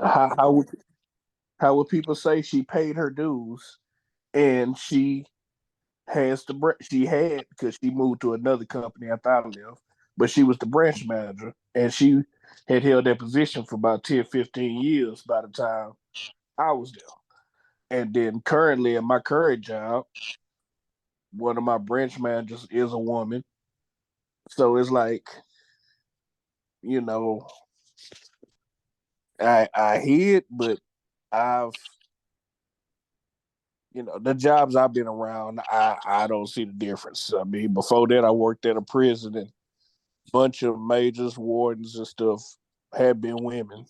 how would people say she paid her dues, and she had, because she moved to another company after I left, but she was the branch manager, and she had held that position for about 10, 15 years by the time I was there. And then currently in my current job, one of my branch managers is a woman. So it's like, you know, I hear it, but I've the jobs I've been around, I don't see the difference. I mean, before that I worked at a prison, and a bunch of majors, wardens and stuff had been women,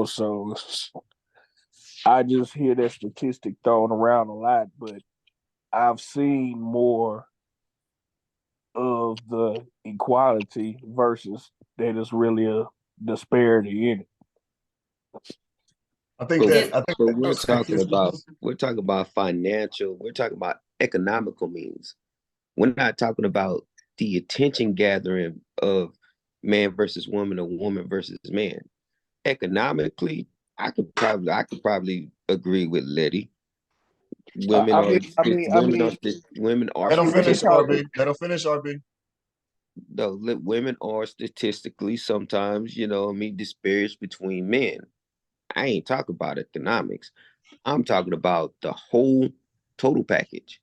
so I just hear that statistic thrown around a lot, but I've seen more of the equality versus that is really a disparity in it. I think But, that I think but that we're those talking about statistics. financial, we're talking about economical means. We're not talking about the attention gathering of man versus woman or woman versus man. Economically, I could probably agree with Letty. Women I are mean, I mean, I mean, women are Let them when they finish, talk, statistically RB. Let them finish, RB. though women are statistically sometimes, disparaged between men. I ain't talking about economics. I'm talking about the whole total package.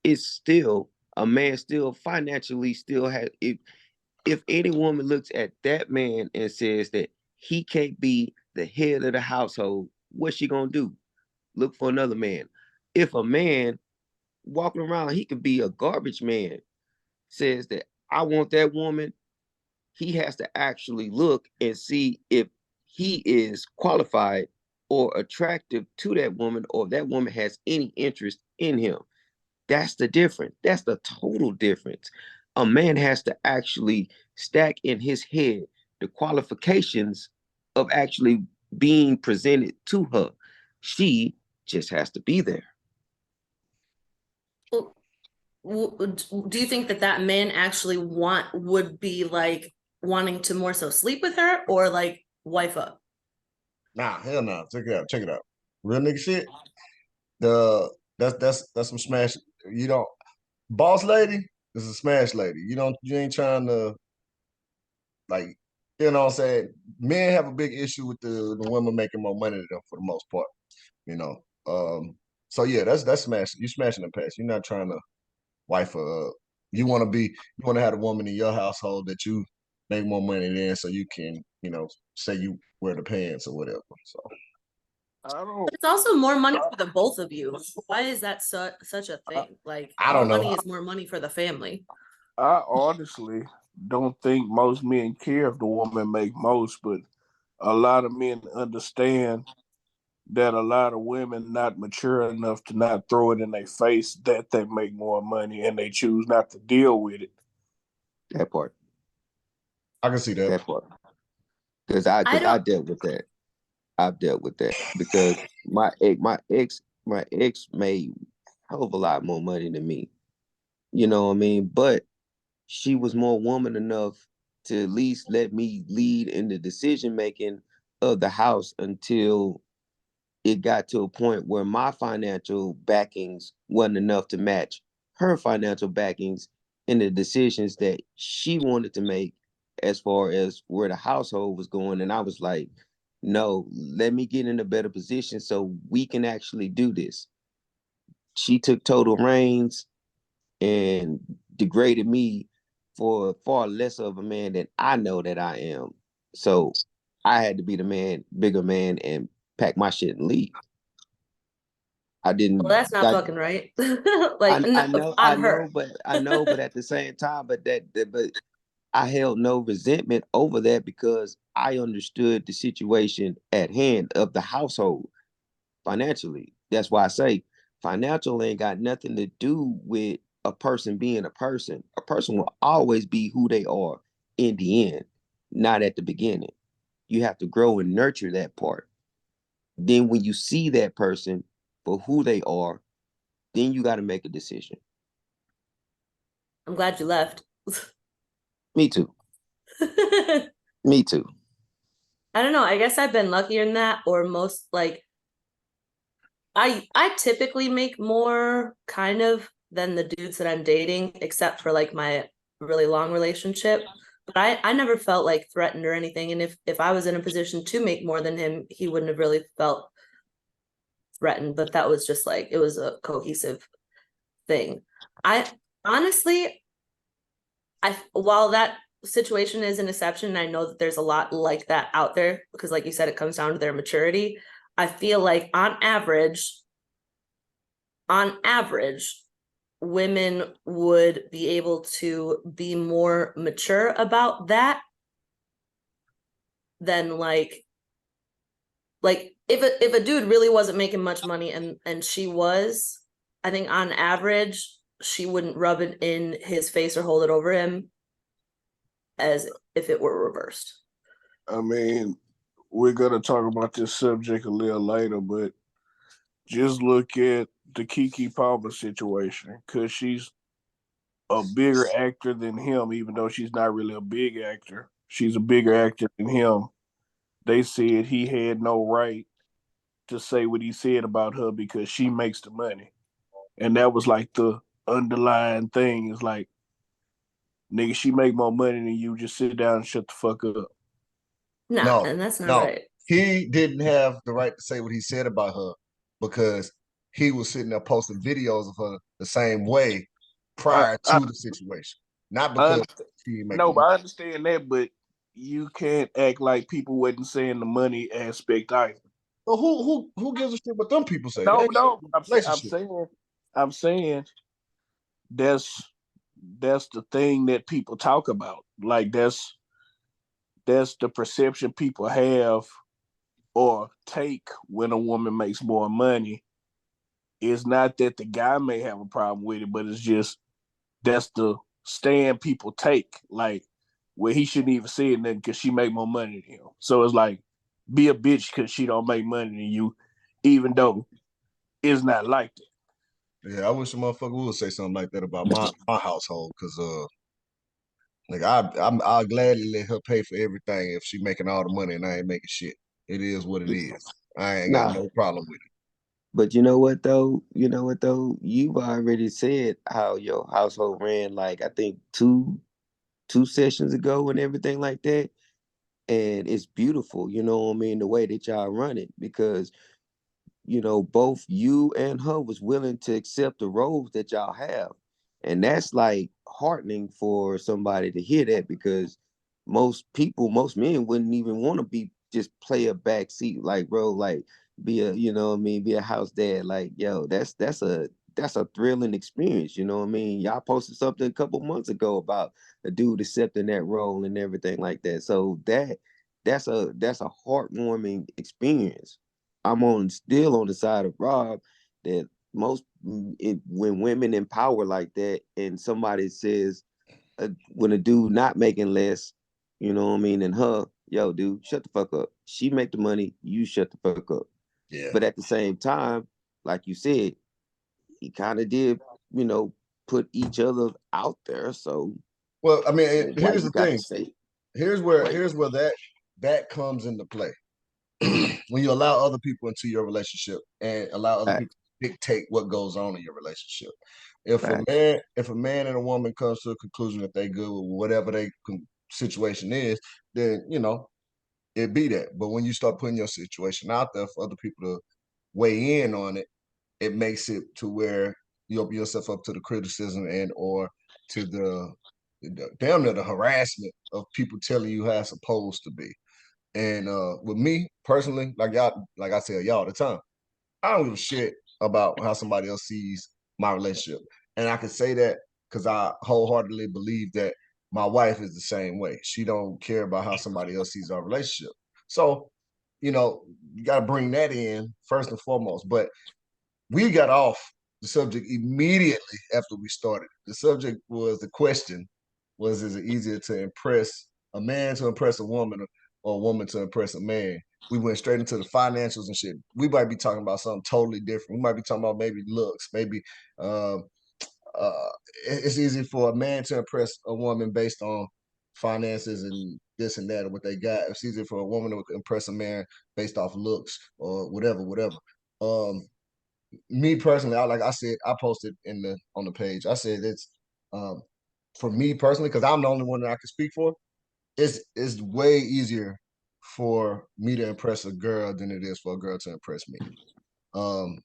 It's still a man still financially still has if any woman looks at that man and says that he can't be the head of the household, what's she gonna do? Look for another man. If a man walking around, he could be a garbage man, says that I want that woman, he has to actually look and see if he is qualified or attractive to that woman, or that woman has any interest in him. That's the difference. That's the total difference. A man has to actually stack in his head the qualifications of actually being presented to her. She just has to be there. Well, do you think that man actually would be like wanting to more so sleep with her or like wife up? Nah, hell no. Check it out. Check it out. Real nigga shit. That's some smash. You don't boss lady is a smash lady. You ain't trying to like, what I'm saying? Men have a big issue with the women making more money than them for the most part, you know. So yeah, that's smashing. You smashing the past. You're not trying to wife her up. You wanna have a woman in your household that you make more money than, so you can, say you wear the pants or whatever. So I But don't, it's also more money for the both of you. Why is that such a I, thing? Like I more don't know. money is more money for the family. I honestly don't think most men care if the woman make most, but a lot of men understand that a lot of women not mature enough to not throw it in their face that they make more money, and they choose not to deal with it. That part. I can see that. That part. Because I I because I don't dealt with that. I've dealt with that because my ex made a hell of a lot more money than me. You know what I mean? But she was more woman enough to at least let me lead in the decision making of the house until it got to a point where my financial backings wasn't enough to match her financial backings in the decisions that she wanted to make as far as where the household was going. And I was like, no, let me get in a better position so we can actually do this. She took total reins and degraded me for far less of a man than I know that I am. So I had to be the man, bigger man, and pack my shit and leave. I well, didn't. that's not I, fucking right. Like I no, know, on her. but at the same time, but I held no resentment over that because I understood the situation at hand of the household financially. That's why I say financial ain't got nothing to do with a person being a person. A person will always be who they are in the end, not at the beginning. You have to grow and nurture that part. Then when you see that person for who they are, then you got to make a decision. I'm glad you left. Me too. I Me too. I don't know. I guess I've been luckier in that, or most like I typically make more kind of than the dudes that I'm dating, except for like my really long relationship. But I never felt like threatened or anything. And if I was in a position to make more than him, he wouldn't have really felt threatened. But that was just like it was a cohesive thing. I honestly, I while that situation is an exception, and I know that there's a lot like that out there because, like you said, it comes down to their maturity. I feel like on average, women would be able to be more mature about that than like if a dude really wasn't making much money and she was, I think on average she wouldn't rub it in his face or hold it over him as if it were reversed. I mean, we're gonna talk about this subject a little later, but just look at the Keke Palmer situation because she's a bigger actor than him, even though she's not really a big actor. She's a bigger actor than him. They said he had no right to say what he said about her because she makes the money. And that was like the underlying thing is like, nigga, she make more money than you. Just sit down and shut the fuck up. Nah, No, and that's not no, right. he didn't have the right to say what he said about her because he was sitting there posting videos of her the same way I, prior I, to the situation, not I because understand. she ain't No, making but money. I understand that, but you can't act like people wasn't saying the money aspect either. But who gives a shit what them people say? They No, ain't got no, a I'm saying, relationship. I'm saying that's that's the thing that people talk about. Like that's the perception people have or take when a woman makes more money. It's not that the guy may have a problem with it, but it's just that's the stand people take. Like where he shouldn't even say it because she make more money than him. So it's like be a bitch because she don't make money than you, even though it's not like that. Yeah, I wish a motherfucker would say something like that about my household, cause like I'll gladly let her pay for everything if she making all the money and I ain't making shit. It is what it is. I ain't got Nah, no problem with it. but you know what though? You know what though? You've already said how your household ran like I think two sessions ago and everything like that. And it's beautiful, you know what I mean, the way that y'all run it because both you and her was willing to accept the roles that y'all have. And that's like heartening for somebody to hear that because most men wouldn't even want to be just play a back seat, like bro, like be a, what I mean, be a house dad. Like, yo, that's a thrilling experience, you know what I mean? Y'all posted something a couple months ago about a dude accepting that role and everything like that. So that's a heartwarming experience. I'm still on the side of Rob that when women empower like that and somebody says when a dude not making less, you know what I mean, than her, yo, dude, shut the fuck up. She make the money, you shut the fuck up. Yeah. But at the same time, like you said, he kind of did, you know, put each other out there. So Well, I mean, why here's you the got to thing. say, Here's where wait, that comes into play. When you allow other people into your relationship and allow other people facts, to dictate what goes on in your relationship. If a facts. man and a woman comes to a conclusion that they good with whatever their situation is, then it be that. But when you start putting your situation out there for other people to weigh in on it, it makes it to where you open yourself up to the criticism and or to the damn near the harassment of people telling you how it's supposed to be. And with me personally, like I tell y'all all the time, I don't give a shit about how somebody else sees my relationship. And I can say that because I wholeheartedly believe that my wife is the same way. She don't care about how somebody else sees our relationship. So, you got to bring that in first and foremost. But we got off the subject immediately after we started. The subject was the question was, is it easier to impress a man to impress a woman or a woman to impress a man? We went straight into the financials and shit. We might be talking about something totally different. We might be talking about maybe looks, maybe uh, uh, it's easy for a man to impress a woman based on finances and this and that or what they got. It's easier for a woman to impress a man based off looks or whatever. Me personally, like I said, I posted on the page. I said it's for me personally, because I'm the only one that I can speak for. It's way easier for me to impress a girl than it is for a girl to impress me. And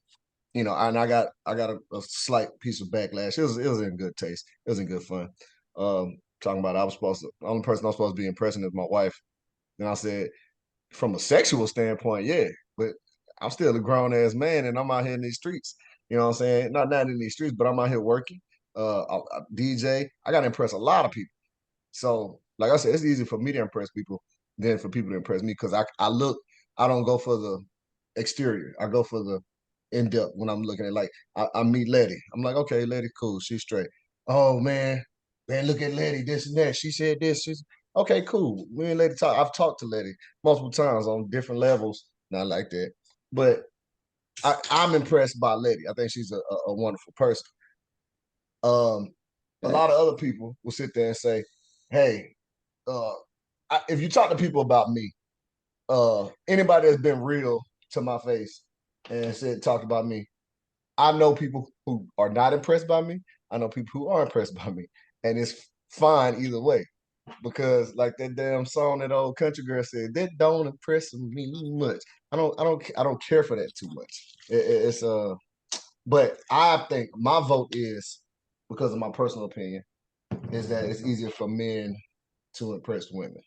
I got a slight piece of backlash. It was in good taste. It was in good fun. Talking about the only person I'm supposed to be impressing is my wife. Then I said, from a sexual standpoint, yeah, but I'm still a grown ass man and I'm out here in these streets. You know what I'm saying? Not in these streets, but I'm out here working. I DJ. I got to impress a lot of people. So, like I said, it's easy for me to impress people than for people to impress me because I don't go for the exterior. I go for the in depth when I'm looking at I meet Letty. I'm like, okay, Letty, cool, she's straight. Oh man, look at Letty, this and that. She said this. She's okay, cool. Me and Letty talk. I've talked to Letty multiple times on different levels, not like that. But I'm impressed by Letty. I think she's a wonderful person. A lot of other people will sit there and say, hey, if you talk to people about me, anybody that's been real to my face and talked about me, I know people who are not impressed by me. I know people who are impressed by me, and it's fine either way. Because like that damn song that old country girl said, that don't impress me much. I don't care for that too much. It's but I think my vote is, because of my personal opinion, is that it's easier for men to impress women.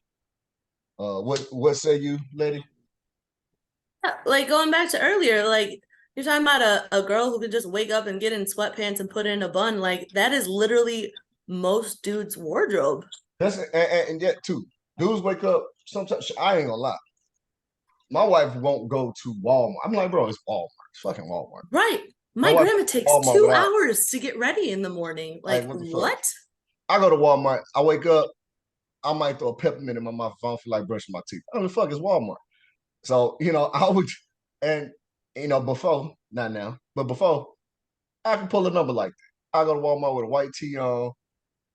What say you, lady? Like going back to earlier, like you're talking about a girl who could just wake up and get in sweatpants and put in a bun. Like that is literally most dudes' wardrobe. That's and yet too, dudes wake up sometimes. I ain't gonna lie. My wife won't go to Walmart. I'm like, bro, it's Walmart. It's fucking Walmart. Right. My grandma takes 2 hours to get ready in the morning. Like what? I go to Walmart. I wake up. I might throw a peppermint in my mouth if I don't feel like brushing my teeth. I don't know the fuck is Walmart. So, I would, and, before, not now, but before, I can pull a number like that. I go to Walmart with a white tee on,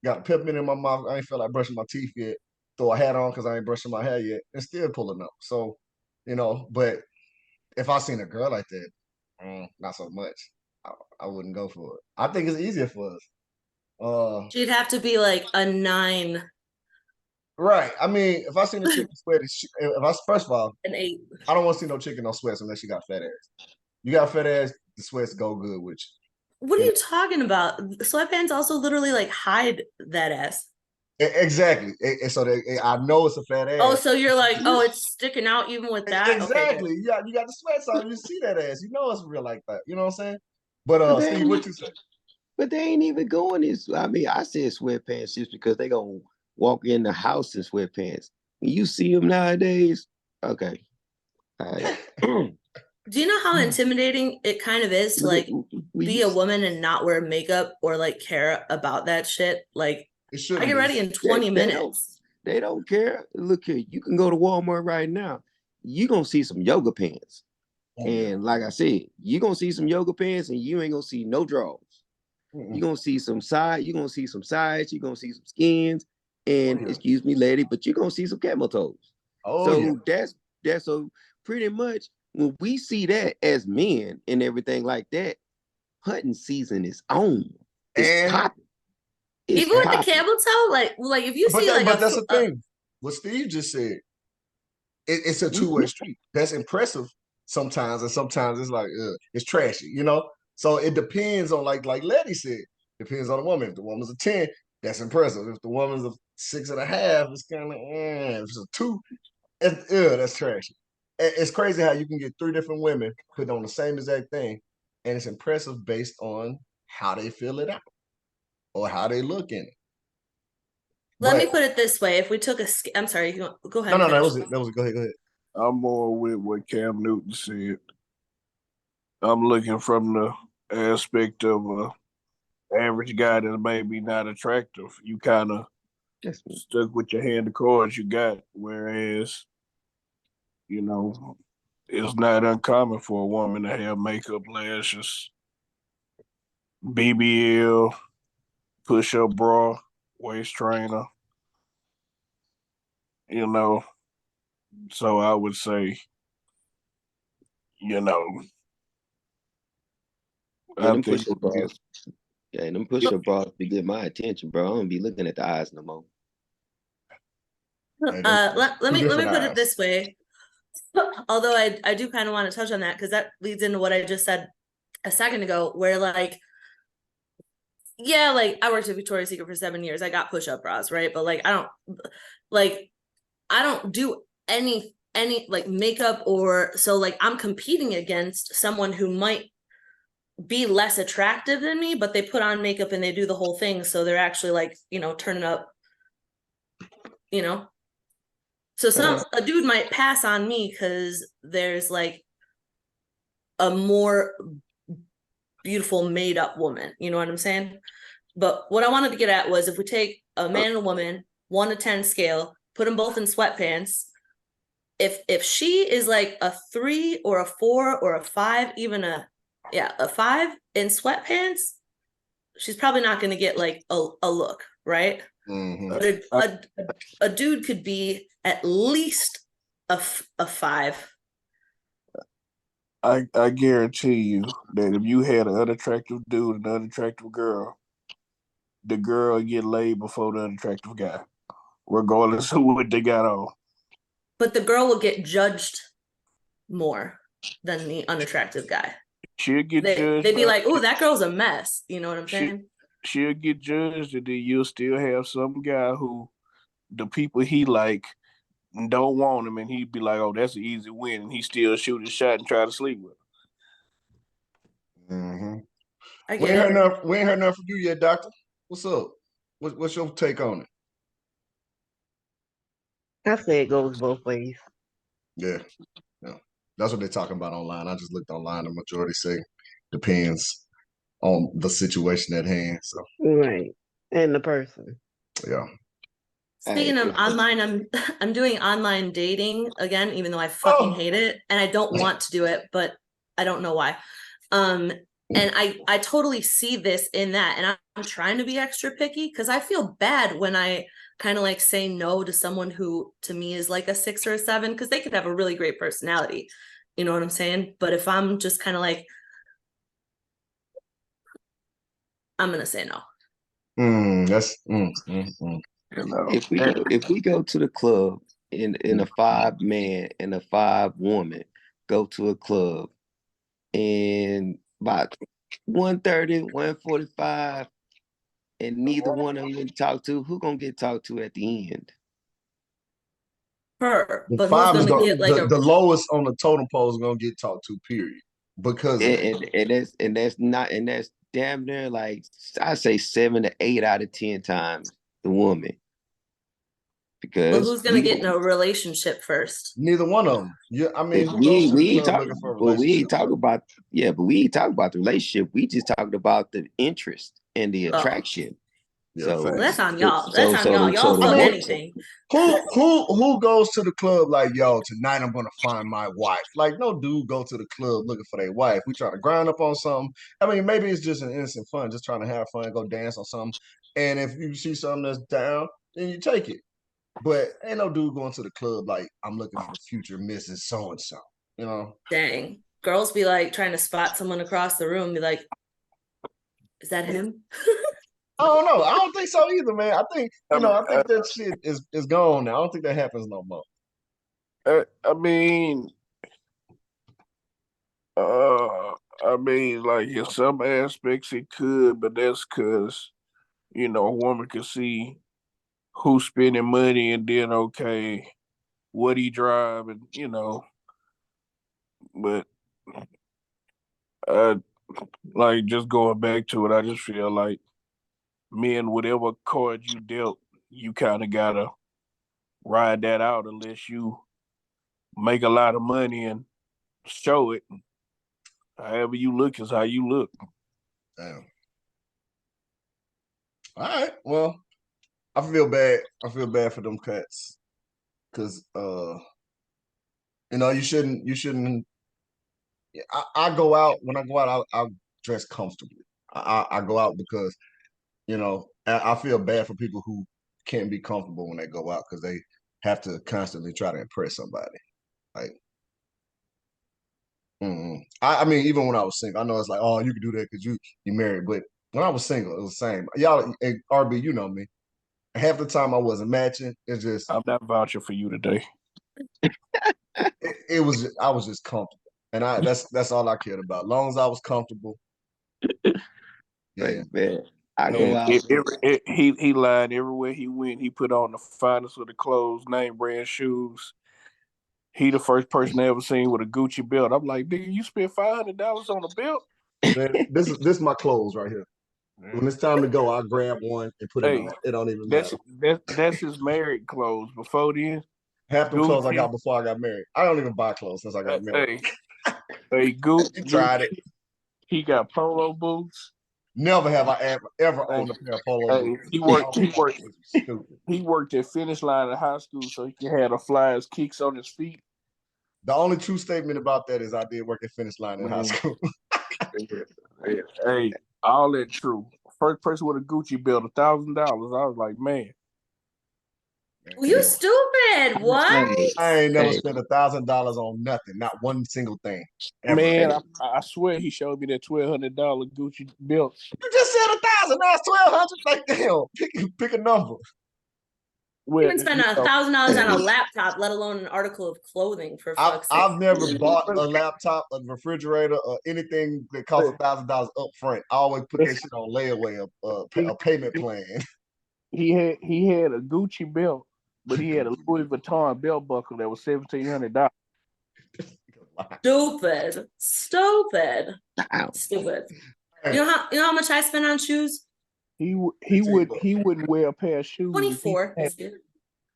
got a peppermint in my mouth. I ain't feel like brushing my teeth yet. Throw a hat on because I ain't brushing my hair yet, and still pull a number. So, but if I seen a girl like that, not so much. I wouldn't go for it. I think it's easier for us. She'd have to be like a 9. Right. I mean, if I seen a chick in sweats, first of all, an 8. I don't want to see no chick in no sweats unless you got fat ass. You got fat ass, the sweats go good with you. What are you talking about? Sweatpants also literally like hide that ass. Exactly. And so I know it's a fat ass. Oh, so you're like, oh, it's sticking out even with that? Exactly. Okay, you got the sweats on, you see that ass. You know it's real like that. You know what I'm saying? But Steve, what you say? But they ain't even going this. I mean, I said sweatpants just because they gonna walk in the house in sweatpants. When you see them nowadays, okay. All right. Do you know how intimidating it kind of is to like be a woman and not wear makeup or like care about that shit? Like I get ready in 20 minutes. They don't care. Look here, you can go to Walmart right now. You're gonna see some yoga pants. And like I said, you're gonna see some yoga pants and you ain't gonna see no drawers. You're gonna see some sides, you're gonna see some sides, you're gonna see some skins, and excuse me, lady, but you're gonna see some camel toes. That's so pretty much when we see that as men and everything like that, hunting season is on. It's popping. Even with the camel toe, like if you see like, but that's the thing. What Steve just said, it's a two-way street. That's impressive sometimes, and sometimes it's like it's trashy, So it depends on like Letty said, depends on the woman. If the woman's a 10, that's impressive. If the woman's a 6.5, it's kind of like, if it's a 2, that's trashy. It's crazy how you can get 3 different women put on the same exact thing, and it's impressive based on how they fill it out or how they look in it. Let me put it this way: if we took I'm sorry, go ahead. No, that was it. Go ahead. I'm more with what Cam Newton said. I'm looking from the aspect of an average guy that maybe not attractive. You kind of stuck with your hand of cards you got, whereas, it's not uncommon for a woman to have makeup, lashes, BBL, push-up bra, waist trainer, you know. So I would say, you know, Yeah, I them think push-up bras. Yeah, them push-up bras be get my attention, bro. I don't be looking at the eyes no more. Hey, them Let two me different put it eyes. this way. Although I do kind of want to touch on that because that leads into what I just said a second ago, where like, yeah, like I worked at Victoria's Secret for 7 years. I got push-up bras, right? But like I don't do any like makeup, or so like I'm competing against someone who might be less attractive than me, but they put on makeup and they do the whole thing, so they're actually like, turning up, you know. So a dude might pass on me because there's like a more beautiful made up woman, you know what I'm saying? But what I wanted to get at was, if we take a man and a woman, 1 to 10 scale, put them both in sweatpants, if she is like a 3 or a 4 or a 5, even a 5 in sweatpants, she's probably not going to get like a look, right? Mm-hmm. But a dude could be at least a 5. I guarantee you that if you had an unattractive dude and an unattractive girl, the girl get laid before the unattractive guy, regardless of what they got on. But the girl will get judged more than the unattractive guy. She'll get judged. They'd be like, "Oh, that girl's a mess." You know what I'm she, saying? she'll get judged, and then you'll still have some guy who the people he like don't want him, and he'd be like, "Oh, that's an easy win," and he still shoot his shot and try to sleep with Mm-hmm. I We get ain't heard it. nothing. We ain't heard nothing from you yet, doctor. What's up? What's your take on it? I say it goes both ways. Yeah, yeah. That's what they're talking about online. I just looked online. The majority say depends on the situation at hand. So Right. And the person. yeah. Speaking of Hey, online, I'm doing online dating again, even though I fucking Oh, hate it and I don't want to do it, but I don't know why. And I totally see this in that, and I'm trying to be extra picky because I feel bad when I kind of like say no to someone who to me is like a 6 or a 7, because they could have a really great personality. You know what I'm saying? But if I'm just kind of like, I'm gonna say no. that's him. You know, if we go to the club in a 5-man and a 5-woman, go to a club and about 1:30, 1:45, and neither one of them talk to, who gonna get talked to at the end? Her, the but who's five is gonna get like the lowest on the totem pole is gonna get talked to. Period. Because of that. And that's damn near like I say 7 to 8 out of 10 times the woman. but Because who's gonna get in a relationship first? Neither one of them. Yeah, I mean, who we goes to the ain't club talking, looking for a but we relationship? ain't talking about but we ain't talking about the relationship. We just talked about the interest and the Oh. attraction. Yeah, So Well, that's on facts. y'all. That's on y'all. Y'all so fuck I mean, anything. Who goes to the club like, yo, tonight I'm gonna find my wife? Like, no dude go to the club looking for their wife. We try to grind up on something. I mean, maybe it's just an innocent fun, just trying to have fun, go dance on something. And if you see something that's down, then you take it. But ain't no dude going to the club like, I'm looking for future Mrs. So and so. You know? Dang. Girls be like trying to spot someone across the room, be like, is that him? I don't know. I don't think so either, man. I think I mean, I think that shit is gone now. I don't think that happens no more. I mean, like in some aspects it could, but that's because a woman can see who's spending money, and then okay, what he drive, and but uh, like just going back to it, I just feel like men, whatever card you dealt, you kind of gotta ride that out unless you make a lot of money and show it. However you look is how you look. Damn. All right. Well, I feel bad. I feel bad for them cats. Cause you shouldn't I go out when I go out, I'll dress comfortably. I go out because, I feel bad for people who can't be comfortable when they go out because have to constantly try to impress somebody. Like, I mean, even when I was single, I know it's like, oh, you can do that because you married, but when I was single, it was the same. Y'all, RB, you know me. Half the time I wasn't matching. It's just I'm not vouching for you today. it was I was just comfortable, and that's all I cared about. As long as I was comfortable. Yeah, Like, man, I go And out. he lied everywhere he went. He put on the finest of the clothes, name brand shoes. He the first person I ever seen with a Gucci belt. I'm like, nigga, you spent $500 on a belt? man, this is my clothes right here. When it's time to go, I grab one and put it Hey, on. It don't even that's matter. that's his married clothes. Before then, Half the clothes I Gucci. got before I got married. I don't even buy clothes since I got married. Hey, You tried it. He got polo boots. Never have I ever owned a pair of polo boots. He worked at Finish Line in high school, so he could have the flyers kicks on his feet. The only true statement about that is I did work at Finish Line in high school. Hey, all that true. First person with a Gucci belt, $1,000. I was like, man. You stupid. What? I ain't never spent $1,000 on nothing, not one single thing. Ever. Man, I swear he showed me that $1,200 Gucci belt. You just said 1,000, now it's 1,200. Like, damn, pick a number. You can spend $1,000 on a laptop, let alone an article of clothing. For fuck's sake. I've never bought a laptop, a refrigerator, or anything that costs $1,000 up front. I always put that shit on layaway, a payment plan. He had a Gucci belt, but he had a Louis Vuitton belt buckle that was $1,700. Stupid. You know how much I spend on shoes? He wouldn't wear a pair of shoes. 24.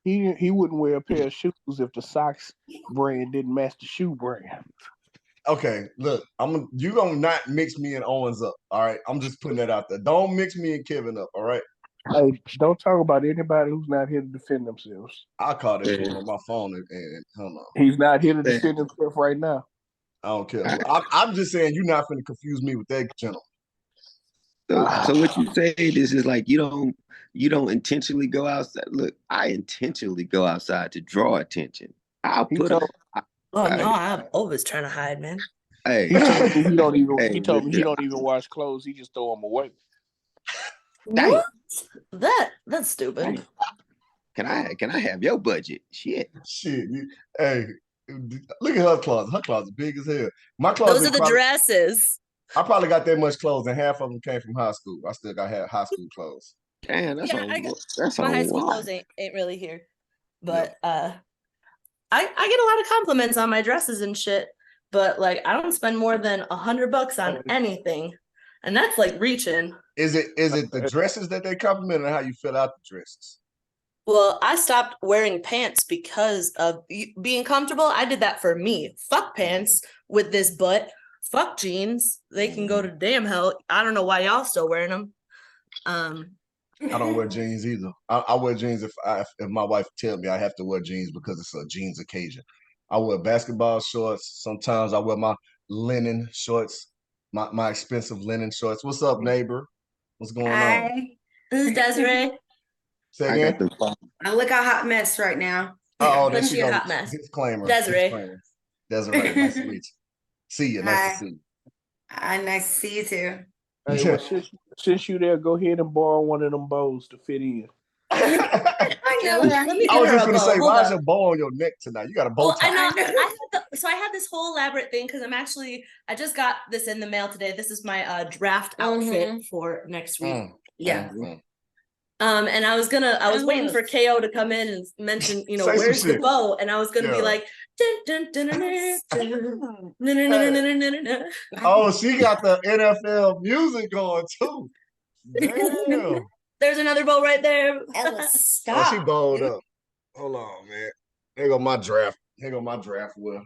He wouldn't wear a pair of shoes if the socks brand didn't match the shoe brand. Okay, look, you gonna not mix me and Owens up. All right, I'm just putting that out there. Don't mix me and Kevin up. All right. Hey, don't talk about anybody who's not here to defend themselves. I'll call that fool on my phone and hold on. He's not here to defend himself right now. I don't care. I'm just saying you're not going to confuse me with that gentleman. So what you say is like you don't intentionally go outside. Look, I intentionally go outside to draw attention. I'm always trying to hide, man. Hey, he don't even wash clothes. He just throw them away. What? That's stupid. Can I have your budget? Shit. Hey, look at her closet. Her closet big as hell. My closet. Those are the dresses. I probably got that much clothes, and half of them came from high school. I still got high school clothes. Damn, that's my high school clothes ain't really here, but I get a lot of compliments on my dresses and shit. But like, I don't spend more than $100 on anything, and that's like reaching. Is it the dresses that they compliment, or how you fill out the dresses? Well, I stopped wearing pants because of being comfortable. I did that for me. Fuck pants with this butt. Fuck jeans. They can go to damn hell. I don't know why y'all still wearing them. I don't wear jeans either. I wear jeans if my wife tells me I have to wear jeans because it's a jeans occasion. I wear basketball shorts. Sometimes I wear my linen shorts, my expensive linen shorts. What's up, neighbor? What's going on? This is Desiree. Say again? I look a hot mess right now. Oh, that's a hot mess. Disclaimer. Desiree. Desiree, nice to meet you. See you. Nice to see you. Nice to see you too. Hey, well, since you there, go ahead and borrow one of them bows to fit in. I know. I was just gonna say, why is your bow on your neck tonight? You got a bow tie. I had this whole elaborate thing because I just got this in the mail today. This is my draft outfit for next week. Yeah. And I was waiting for KO to come in and mention, where's the bow? And I was gonna be like, oh, she got the NFL music going too. Damn. There's another bow right there. Stop. Oh, she bowled up. Hold on, man. Here go my draft. Here go my draft wheel.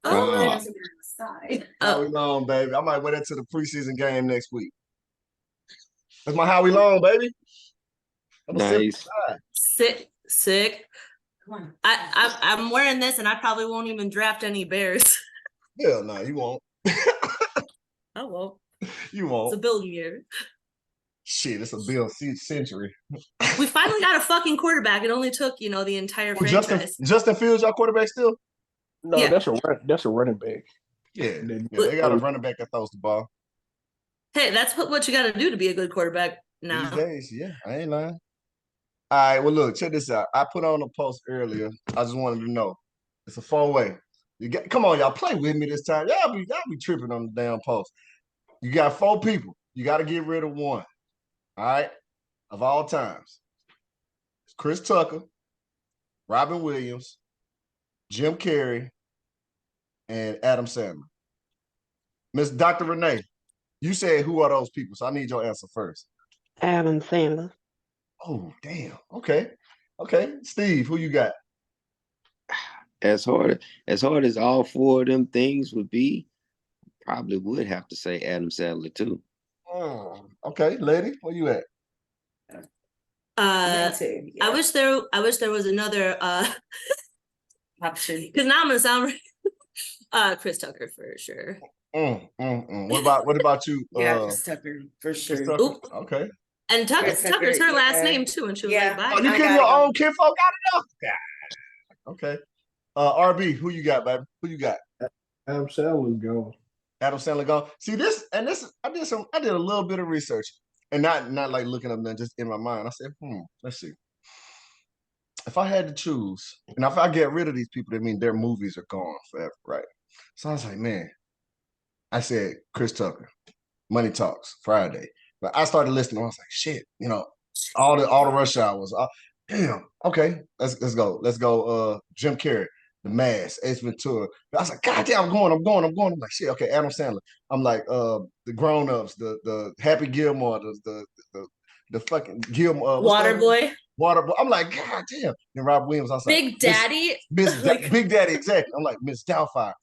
Oh, Howie Long, baby. I might wear that to the preseason game next week. That's my Howie Long, baby. Nice. Sick. Come on. I'm wearing this, and I probably won't even draft any Bears. Hell no, you won't. I won't. You won't. It's a building year. Shit, it's a Bill century. We finally got a fucking quarterback. It only took, the entire Oh, franchise. Justin Fields, y'all quarterback still? No, Yeah. that's a running back. Yeah, Then- they got a running back that throws the ball. Hey, that's what you got to do to be a good quarterback now. These days, yeah, I ain't lying. All right, well, look, check this out. I put on a post earlier. I just wanted to know. It's a 4-way. Come on, y'all, play with me this time. Y'all be tripping on the damn post. You got 4 people. You got to get rid of one. All right, of all times. It's Chris Tucker, Robin Williams, Jim Carrey, and Adam Sandler. Miss Dr. Renee, you said who are those people? So I need your answer first. Adam Sandler. Oh, damn. Okay. Steve, who you got? As hard as all 4 of them things would be, probably would have to say Adam Sandler too. Okay, lady, where you at? Me too. I Yeah. wish there was another Option. because now I'm gonna sound Chris Tucker for sure. What about you? Yeah, Chris Tucker for Chris sure. Tucker? Oop. Okay. And Chris Tucker, Tucker's her last yeah. name too, and she was Yeah. like, bye. Oh, you I getting gotta your go. own kinfolk out of there? God. Okay. RB, who you got, baby? Who you got? Adam Sandler's gone. Adam Sandler gone. See this, and this. I did a little bit of research, and not like looking up, just in my mind. I said, let's see. If I had to choose, and if I get rid of these people, that mean their movies are gone forever, right? So I was like, man. I said Chris Tucker, Money Talks, Friday. But I started listening. I was like, shit, all the rush hours. Damn. Okay, let's go. Let's go. Jim Carrey, The Mask, Ace Ventura. I was like, God damn, I'm going. I'm like, shit. Okay, Adam Sandler. I'm like, the Grown Ups, the Happy Gilmore, the fucking Gilmore. Waterboy, Waterboy. I'm like, God damn. Then Rob Williams. I was like, Big Daddy. Like- Big Daddy. Exactly. I'm like Miss Doubtfire.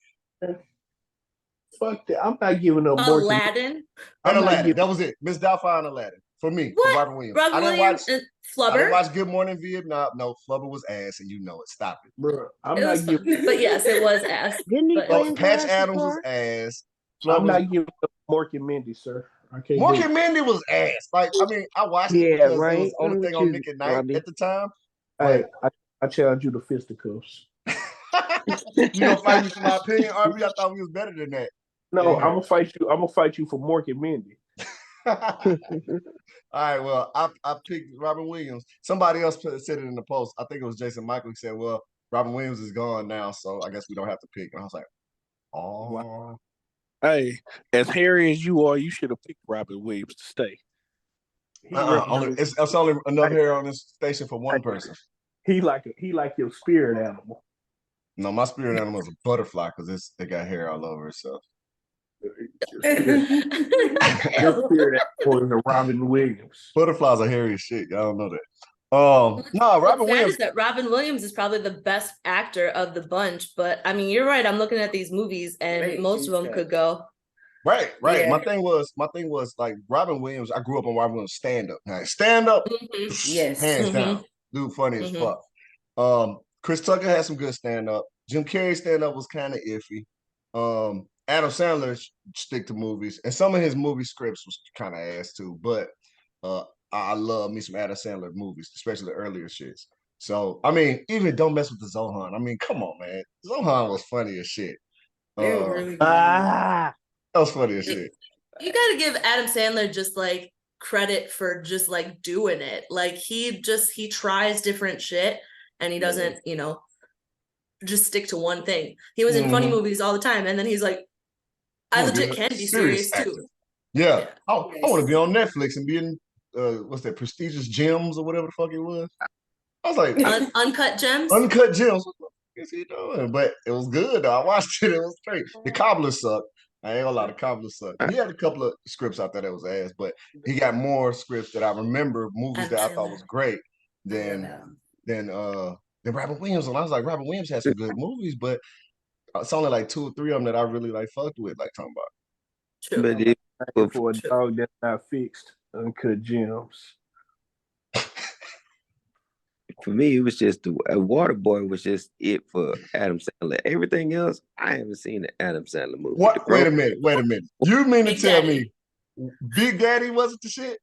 Fuck that. I'm not giving up more. Aladdin. And I'm not Aladdin. giving- That was it. Miss Doubtfire and Aladdin. For me, What? for Robin Williams. Robin I didn't Williams watch and I didn't Flubber. watch Good Morning Vietnam. No, Flubber was ass, and you know it. Stop it. Bro, I'm It not was giving. fun. But yes, it was ass. Didn't he But- play Oh, in Patch Jurassic Adams was Park? ass. I'm Flubber not giving up Mork and Mindy, sir. I can't. Mork do and it. Mindy was ass. Like, I mean, I watched it Yeah, because it right. was the only I'm thing with on you, Nick at Night Robbie. at the time. Hey, I challenge you to fisticuffs. You gonna fight me for my opinion, RB? I thought we was better than that. No, Yeah. I'm gonna fight you. I'm gonna fight you for Mork and Mindy. All right, well, I picked Robin Williams. Somebody else said it in the post. I think it was Jason Michael. He said, well, Robin Williams is gone now, so I guess we don't have to pick. And I was like, oh. Hey, as hairy as you are, you should have picked Robin Williams to stay. He represents- It's only enough hair on this station for one person. he like your spirit animal. No, my spirit animal is a butterfly because it got hair all over itself. Your spirit animal is a Robin Williams. Butterflies are hairy as shit. I don't know that. No, Robin What's sad Williams. is that Robin Williams is probably the best actor of the bunch. But I mean, you're right. I'm looking at these movies, and Right, most of them he's could go. Right. Yeah. My thing was like Robin Williams. I grew up on Robin Williams stand up. Now stand up, Mhm. Yes. hands Mhm. down, dude, funny as Mhm. fuck. Chris Tucker had some good stand up. Jim Carrey stand up was kind of iffy. Adam Sandler stick to movies, and some of his movie scripts was kind of ass too. But I love me some Adam Sandler movies, especially the earlier shits. So I mean, even Don't Mess with the Zohan. I mean, come on, man. Zohan was funny as shit. They were Uh, really that was funny as shit. You got to give Adam Sandler just like credit for just like doing it. Like he tries different shit, and he doesn't, just stick to one thing. He was in funny Mhm. movies all the time, and then he's like, I Oh, legit yeah. can be Serious serious too. actor. Yeah, Yeah. I want to be on Netflix and be in what's that, Prestigious Gems or whatever the fuck it was. I was like, Uncut Gems. Uncut Gems. What the fuck is he doing? But it was good though. I watched it. It was great. The Cobbler sucked. I ain't gonna lie, the Cobbler sucked. He had a couple of scripts out there that was ass, but he got more scripts that I remember, movies that I thought was great than Robin Williams. And I was like, Robin Williams had some good movies, but it's only like 2 or 3 of them that I really like fucked with, like talking about. True. But it, For a dog that's not fixed, Uncut Gems. for me, it was just Waterboy was just it for Adam Sandler. Everything else, I haven't seen the Adam Sandler movie. What? Wait a minute. You mean to Big tell Daddy. me Big Daddy wasn't the shit?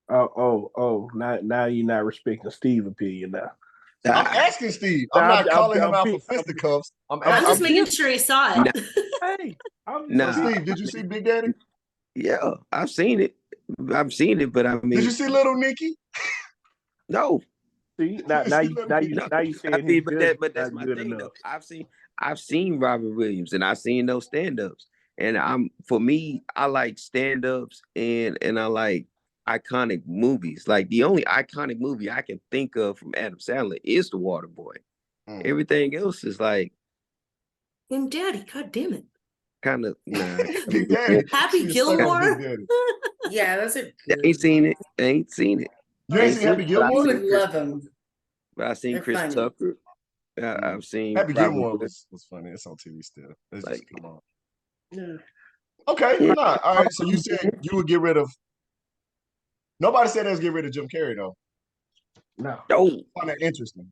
Now you're not respecting Steve's opinion now. I'm Ah, asking Steve. I'm not calling him out for fisticuffs. I'm I'm just asking. making sure he saw Nah. it. Hey, I'm Nah. So Steve, did you see Big Daddy? yeah, I've seen it. But I mean, Did you see Little Nicky? no. see now you No, I saying mean, his judgment but that's not my good thing enough. though. I've seen Robert Williams and I've seen those stand-ups. And for me, I like stand-ups and I like iconic movies. Like the only iconic movie I can think of from Adam Sandler is The Water Boy. Everything else is like And Daddy, god damn it. kind of Big Daddy. Happy She is stuck on Gilmore? Big Daddy. Yeah, those are I ain't seen it. I ain't seen it. You ain't seen Happy but Gilmore? You would love them. But I've seen They're Chris funny. Tucker. I've seen Happy Robert Gilmore Williams. was funny. It's on TV still. It's Like- just come on. Yeah. Okay, Yeah. nah. All right. So you said you would get rid of. Nobody said they was get rid of Jim Carrey though. No. Oh, I find that interesting.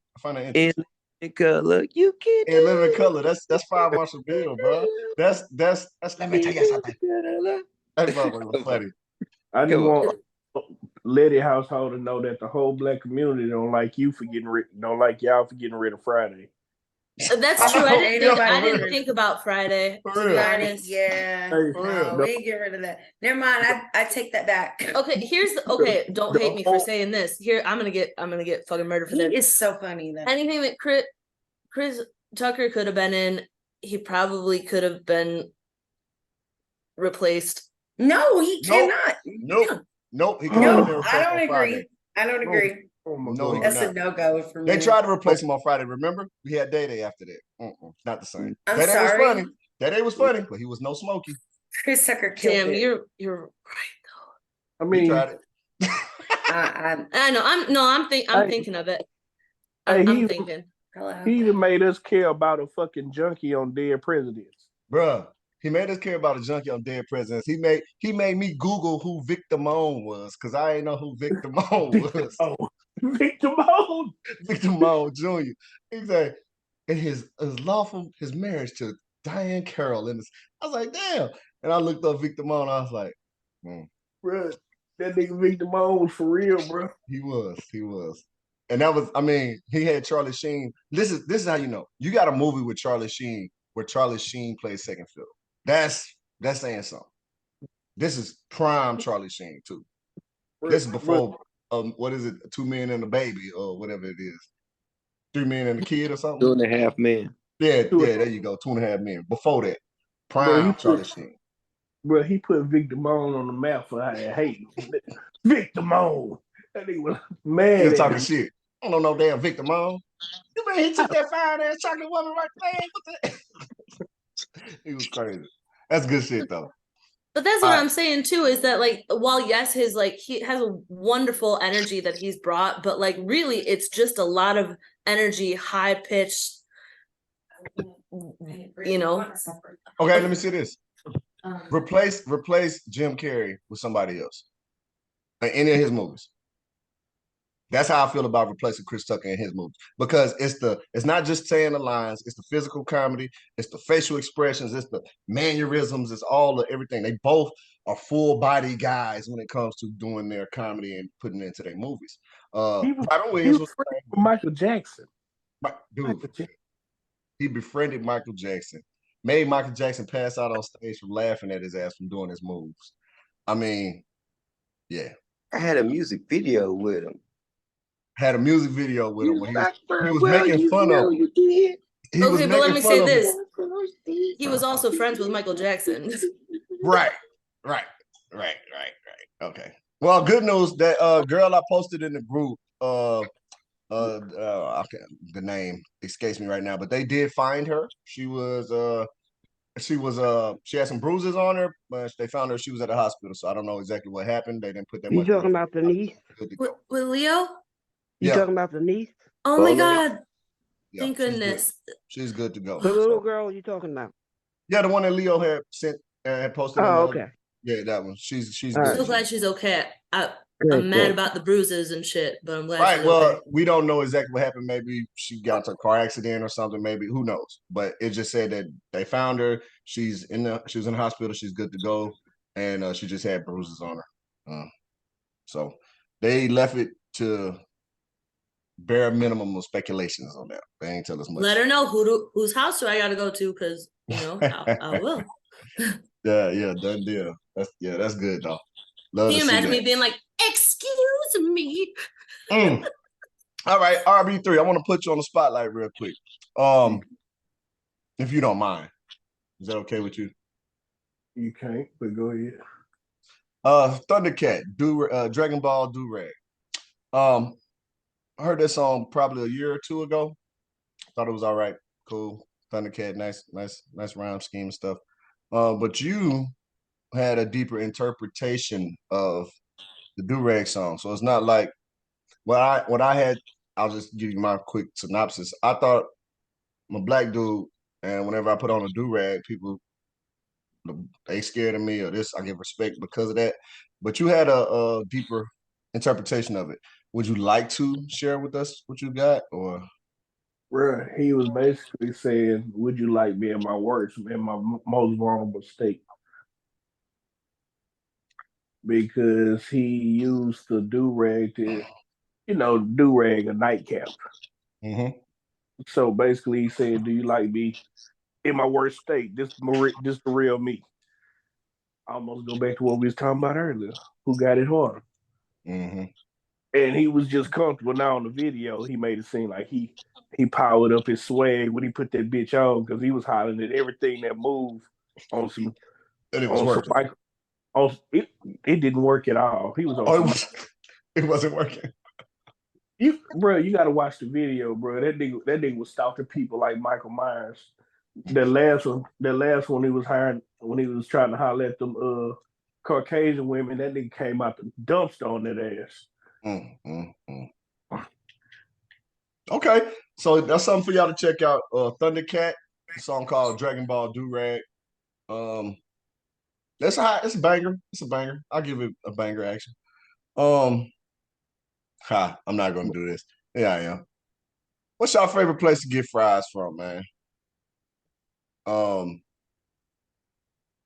in color, you can And Living in Color. That's Fire Marshal Bill, bro. That's. Let me tell you something. That motherfucker was funny. I just Come on. want Letty household to know that the whole black community don't like y'all for getting rid of Friday. That's true. I Ain't didn't think, nobody I didn't heard. think about Friday. For To be real. honest. Yeah. Hey, for No, real. we ain't get rid of that. Never mind. I take that back. Okay, don't hate me for saying this. Here, I'm gonna get fucking murdered for He this. is so funny. That Anything that Chris Tucker could have been in, he probably could have been replaced. no, he Nope. cannot. Nope. He No, cannot be I replaced don't on agree. Friday. I don't agree. Oh my No, he God. That's cannot. a no-go for me. They tried to replace him on Friday. Remember, we had Day Day after that. Not the same. I'm Day Day was sorry. funny. Day Day was funny, but he was no Smokey. Chris Tucker killed Damn, it. you're right. I He mean, tried it. I know. I'm thinking of it. Hey, I'm thinking. Hello. he even made us care about a fucking junkie on Dead Presidents. Bruh, he made us care about a junkie on Dead Presidents. He made me Google who Vic Damone was, because I ain't know who Vic Damone was. Oh, Victor Moan. Vic Damone Jr. Exactly. And his marriage to Diane Carroll. And I was like, damn. And I looked up Vic Damone. I was like, Bruh, that nigga Victor Moan was for real, bro. He was. And that was, I mean, he had Charlie Sheen. This is how you know. You got a movie with Charlie Sheen where Charlie Sheen plays second fiddle. That's saying something. This is prime Charlie Sheen too. This is before what is it, 2 Men and a Baby or whatever it is. 3 Men and a Kid or something. 2.5 Men. Yeah, there you go. 2.5 Men. Before that, prime Charlie Sheen. Bro, he put Victor Moan on the map for hate. Victor Moan. That nigga was mad. He was at talking him. shit. I don't know no damn Victor Moan. You mean he took that fine ass chocolate woman right there? What the? He was crazy. That's good shit though. But that's what I'm saying too, is that like, while yes, he has a wonderful energy that he's brought, but like really it's just a lot of energy, high pitched, you know. Okay, let me see this. Replace Jim Carrey with somebody else in any of his movies. That's how I feel about replacing Chris Tucker in his movies, because it's not just saying the lines, it's the physical comedy, it's the facial expressions, it's the mannerisms, it's all the everything. They both are full body guys when it comes to doing their comedy and putting it into their movies. Robin Williams was Michael Jackson. He befriended Michael Jackson, made Michael Jackson pass out on stage from laughing at his ass from doing his moves. I mean, yeah. I had a music video with him. Had a music video with him when he was making fun of him. Okay, but let me say this. He was also friends with Michael Jackson. Right. Okay. Well, good news. That girl I posted in the group, the name escapes me right now, but they did find her. She had some bruises on her, but they found her. She was at the hospital, so I don't know exactly what happened. They didn't put that You much. talking about the niece? Good to go. With Leo? You Yeah. talking about the niece? Oh my Oh, no. God. Yeah, Thank she's good. goodness. She's good to go. The little girl you talking about? Yeah, the one that Leo had sent had posted. Oh, in the, okay. Yeah, that one. She's All good. right. I'm so glad she's okay. I'm Good, mad good. about the bruises and shit, but I'm glad Right. she's Well, okay. we don't know exactly what happened. Maybe she got into a car accident or something. Maybe, who knows? But it just said that they found her. She was in the hospital. She's good to go, and she just had bruises on her. So They left it to bare minimum of speculations on that. They ain't tell us much. Let her know whose house do I gotta go to, because I will. Yeah, done deal. That's good though. Love Can to you see imagine me that. being like, excuse me? Mm. All right, RB3. I want to put you on the spotlight real quick. If you don't mind. Is that okay with you? You can't, but go ahead. Thundercat, Dragon Ball Do-Rag. I heard that song probably a year or two ago. Thought it was all right, cool. Thundercat, nice rhyme scheme and stuff. But you had a deeper interpretation of the Do-Rag song. So it's not like what I had, I'll just give you my quick synopsis. I thought I'm a black dude, and whenever I put on a do-rag, people they scared of me or this. I give respect because of that. But you had a deeper interpretation of it. Would you like to share with us what you got, or? Bruh, he was basically saying, "Would you like me in my worst, in my most vulnerable state?" Because he used the do rag to, do rag a nightcap. Mm-hmm. So basically, he said, "Do you like me in my worst state? This the real me." I almost go back to what we was talking about earlier. Who got it harder? Mm-hmm. And he was just comfortable. Now on the video, he made it seem like he powered up his swag when he put that bitch on, because he was hollering at everything that moved on some And it was some working. it didn't work at all. He was on some. It wasn't working. You got to watch the video, bro. That nigga was stalking people like Michael Myers. The last one he was hiring when he was trying to holler at them Caucasian women. That nigga came out the dumpster on that ass. Okay, so that's something for y'all to check out. Thundercat, a song called Dragon Ball Do-Rag. It's a banger. It's a banger. I'll give it a banger action. I'm not gonna do this. Yeah, I am. What's your favorite place to get fries from, man?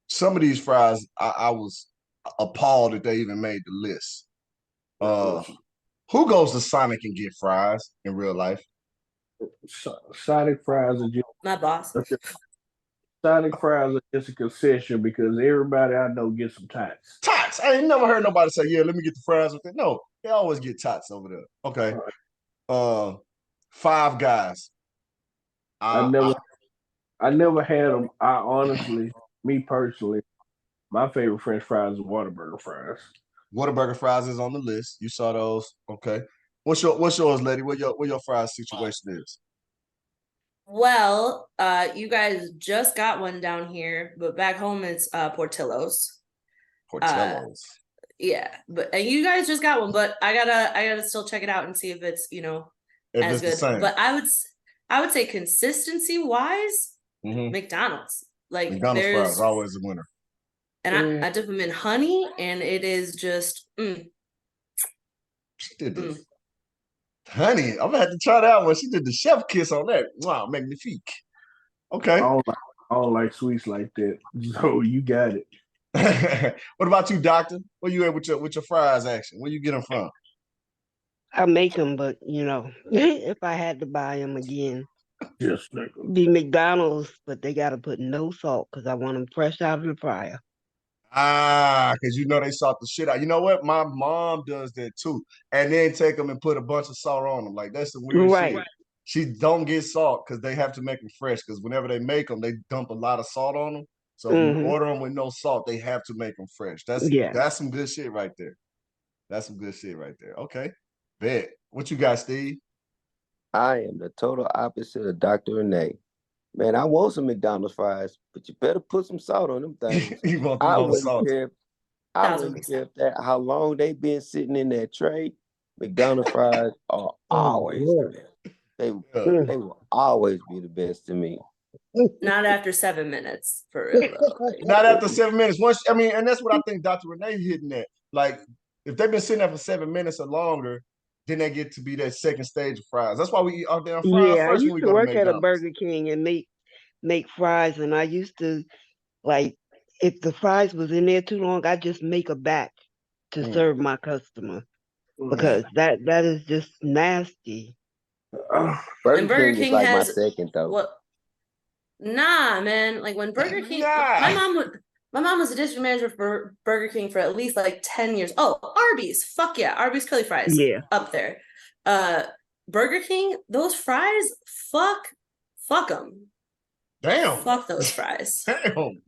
Some of these fries, I was appalled that they even made the list. Who goes to Sonic and get fries in real life? Sonic fries are just My boss. Sonic fries are just a concession because everybody I know gets some tots. Tots. I ain't never heard nobody say, "Yeah, let me get the fries with it." No, they always get tots over there. Okay. Five Guys. I never had them. I honestly, me personally, my favorite French fries are Whataburger fries. Whataburger fries is on the list. You saw those. Okay. What's yours, lady? What your fries situation is? Well, you guys just got one down here, but back home it's Portillo's. Portillo's. Yeah, and you guys just got one, but I gotta still check it out and see if it's If as it's the good. same. But I would say consistency wise, McDonald's. Like McDonald's fries always a winner. And I dip them in honey, and it is just. She did this. Honey, I'm gonna have to try that one. She did the chef kiss on that. Wow, magnifique. Okay. I don't like sweets like that. So you got it. What about you, doctor? Where you at with your fries action? Where you get them from? I make them, but if I had to buy them again, just be McDonald's, but they gotta put no salt because I want them fresh out of the fryer. Because they salt the shit out. You know what? My mom does that too, and then take them and put a bunch of salt on them. Like that's the weird shit. She don't get salt because they have to make them fresh. Because whenever they make them, they dump a lot of salt on them. So if you order them with no salt, they have to make them fresh. That's some good shit right there. That's some good shit right there. Okay, bet. What you got, Steve? I am the total opposite of Dr. Renee. Man, I want some McDonald's fries, but you better put some salt on them things. You want them on salt? I wouldn't care how long they been sitting in that tray. McDonald's fries are always the best. They will always be the best to me. Not after 7 minutes, for real. Not after 7 minutes. And that's what I think Dr. Renee hitting at. Like, if they've been sitting there for 7 minutes or longer, then they get to be that second stage of fries. That's why we eat our damn fries first when we go to McDonald's. I used to work at a Burger King and make fries, and I used to, like, if the fries was in there too long, I just make a batch to serve my customer. because that is just nasty. Burger And Burger King is King like my has second though. what? Nah, man. Like when Burger King, Nah. my mom was a district manager for Burger King for at least like 10 years. Oh, Arby's. Fuck yeah. Arby's curly fries. Yeah. Up there. Burger King, those fries, fuck them. Damn. Fuck those fries. Damn.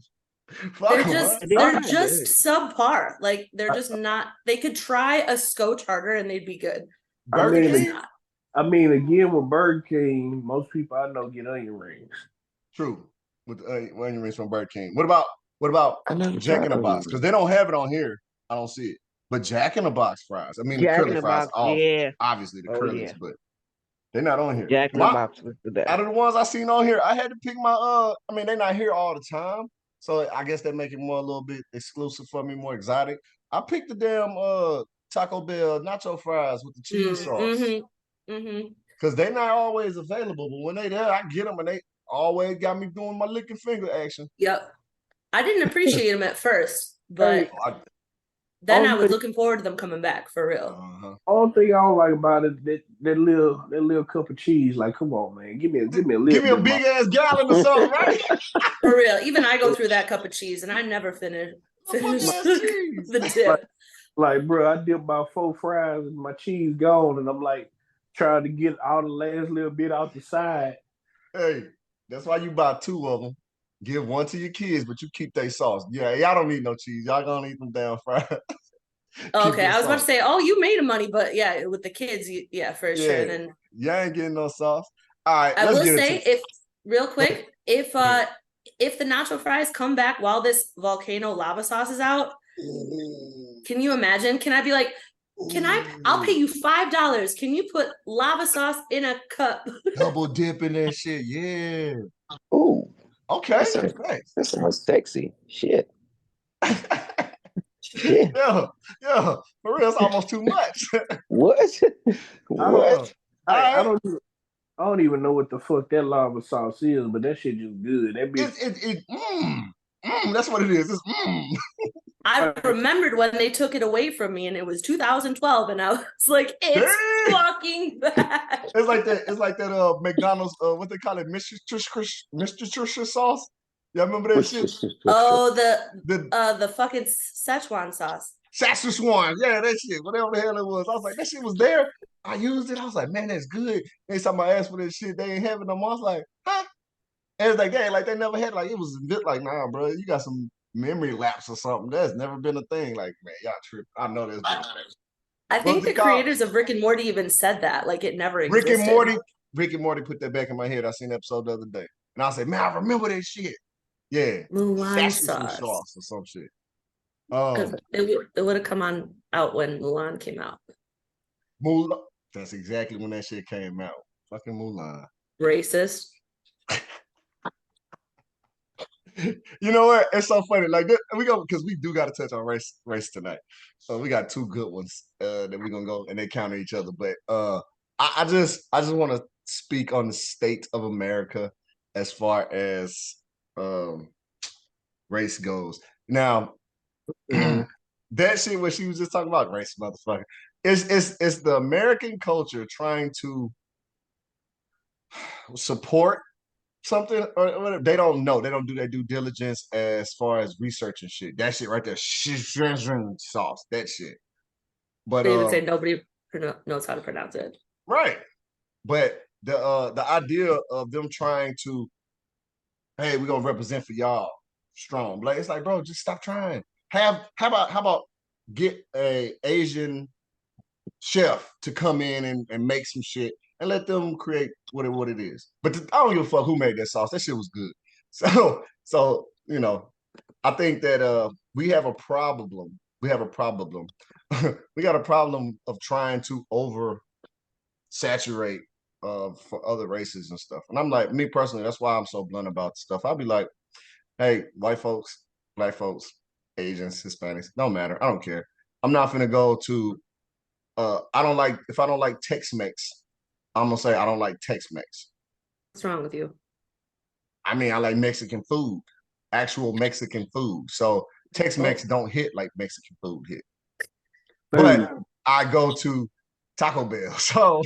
Fuck They're 'em, just huh? they're not just subpar. Like they're just not. They could try a Scotch harder and they'd be good. Burger I mean, It's King? not. I mean, again with Burger King, most people I know get onion rings. True. With onion rings from Burger King. What about I never Jack in tried the Box? onion Because they don't have it on here. I don't see it. But Jack in the Box fries. I mean, the Jack in curly the fries, Box, all yeah. obviously the Oh, curlies, yeah. but they're not on here. Jack in the Box was the best. Out of the ones I seen on here, I had to pick my I mean, they're not here all the time. So I guess that make it more a little bit exclusive for me, more exotic. I picked the damn Taco Bell nacho fries with the cheese sauce. Because they're not always available, but when they there, I get them and they always got me doing my licking finger action. Yep. I didn't appreciate them at first, but I- then I only was thing- looking forward to them coming back for real. uh-huh. Only thing I don't like about it that little cup of cheese. Like, come on, man, give me a little Give me a bit big ass gallon or something, right? For real. Even I go through that cup of cheese and I never finish Fuck-ass cheese. the dip. Like, bro, I dip about 4 fries and my cheese gone, and I'm like trying to get all the last little bit out the side. Hey, that's why you buy 2 of them. Give one to your kids, but you keep their sauce. Yeah, y'all don't need no cheese. Y'all gonna eat them damn fries. Okay, your I was about to sauce. say, oh, you made money, but yeah, with the kids, yeah, for sure. Yeah. And then Y'all ain't getting no sauce. All right, I let's will get say, into if real quick, if the nacho fries come back while this volcano lava sauce is out, can you imagine? Can I be like, I'll pay you $5. Can you put lava sauce in a cup? double dipping that shit. Yeah. Ooh, Okay. That's a- Thanks. that sounds sexy. Shit. Shit. yeah. For real, it's almost too much. What? What? I don't even know what the fuck that lava sauce is, but that shit just good. That bitch. That's what it is. It's I remembered when they took it away from me, and it was 2012, and I was like, "It's Damn. fucking bad." It's like that McDonald's what they call it, Mr. Trisha sauce. Y'all remember that shit? Oh, The the fucking Szechuan sauce. Saskatchewan, yeah, that shit, whatever the hell it was. I was like, that shit was there. I used it. I was like, man, that's good. Next time I asked for this shit, they ain't having no more. I was like, huh? And it's like, hey, like they never had, like it was a bit like, nah, bro, you got some memory lapse or something. That's never been a thing. Like, man, y'all trip. I know that's been a thing. I think What's the it called? creators of Rick and Morty even said that, like it never existed. Rick and Morty put that back in my head. I seen the episode the other day. And I said, man, I remember that shit. Yeah. Mulan Saskatchewan sauce. or some shit. Because it would have come out when Mulan came out. Mulan. That's exactly when that shit came out. Fucking Mulan. Racist. You know what? It's so funny. Like because we do got to touch on race tonight. So we got 2 good ones that we're gonna go and they counter each other. But I just want to speak on the state of America as far as race goes. Now, that shit what she was just talking about, race, motherfucker. It's the American culture trying to support something or whatever. They don't know. They don't do their due diligence as far as research and shit. That shit right there, sauce. That shit. But They even say nobody knows how to pronounce it. right. But the idea of them trying to, hey, we're gonna represent for y'all strong. Like it's like, bro, just stop trying. How about get a Asian chef to come in and make some shit and let them create what it is. But I don't give a fuck who made that sauce. That shit was good. So you know, I think that we have a problem. We have a problem. We got a problem of trying to over saturate for other races and stuff. And I'm like, me personally, that's why I'm so blunt about stuff. I'll be like, hey, white folks, black folks, Asians, Hispanics, don't matter. I don't care. I'm not gonna go to if I don't like Tex-Mex, I'm gonna say I don't like Tex-Mex. What's wrong with you? I mean, I like Mexican food, actual Mexican food. So Tex-Mex don't hit like Mexican food hit. But I go to Taco Bell. So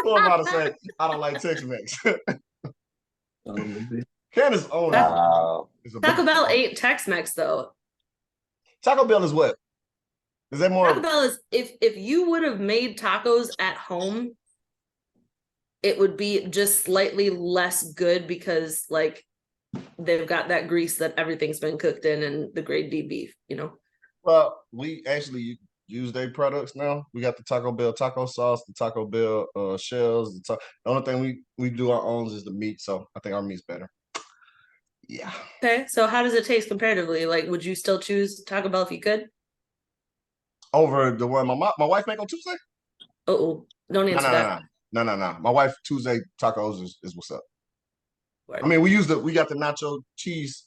who am I to say I don't like Tex-Mex? Candace owns Taco- Wow. is a Taco big Bell fan. ain't Tex-Mex though. Taco Bell is what? Is that more? Taco Bell is if you would have made tacos at home, it would be just slightly less good because like they've got that grease that everything's been cooked in and the grade D beef, you know. Well, we actually use their products now. We got the Taco Bell taco sauce, the Taco Bell shells. The only thing we do our own is the meat, so I think our meat's better. Yeah. Okay, so how does it taste comparatively? Like, would you still choose Taco Bell if you could? Over the one my wife make on Tuesday? Oh, don't No, answer no, that. no. My wife Tuesday tacos is what's up. Word. I mean, we got the nacho cheese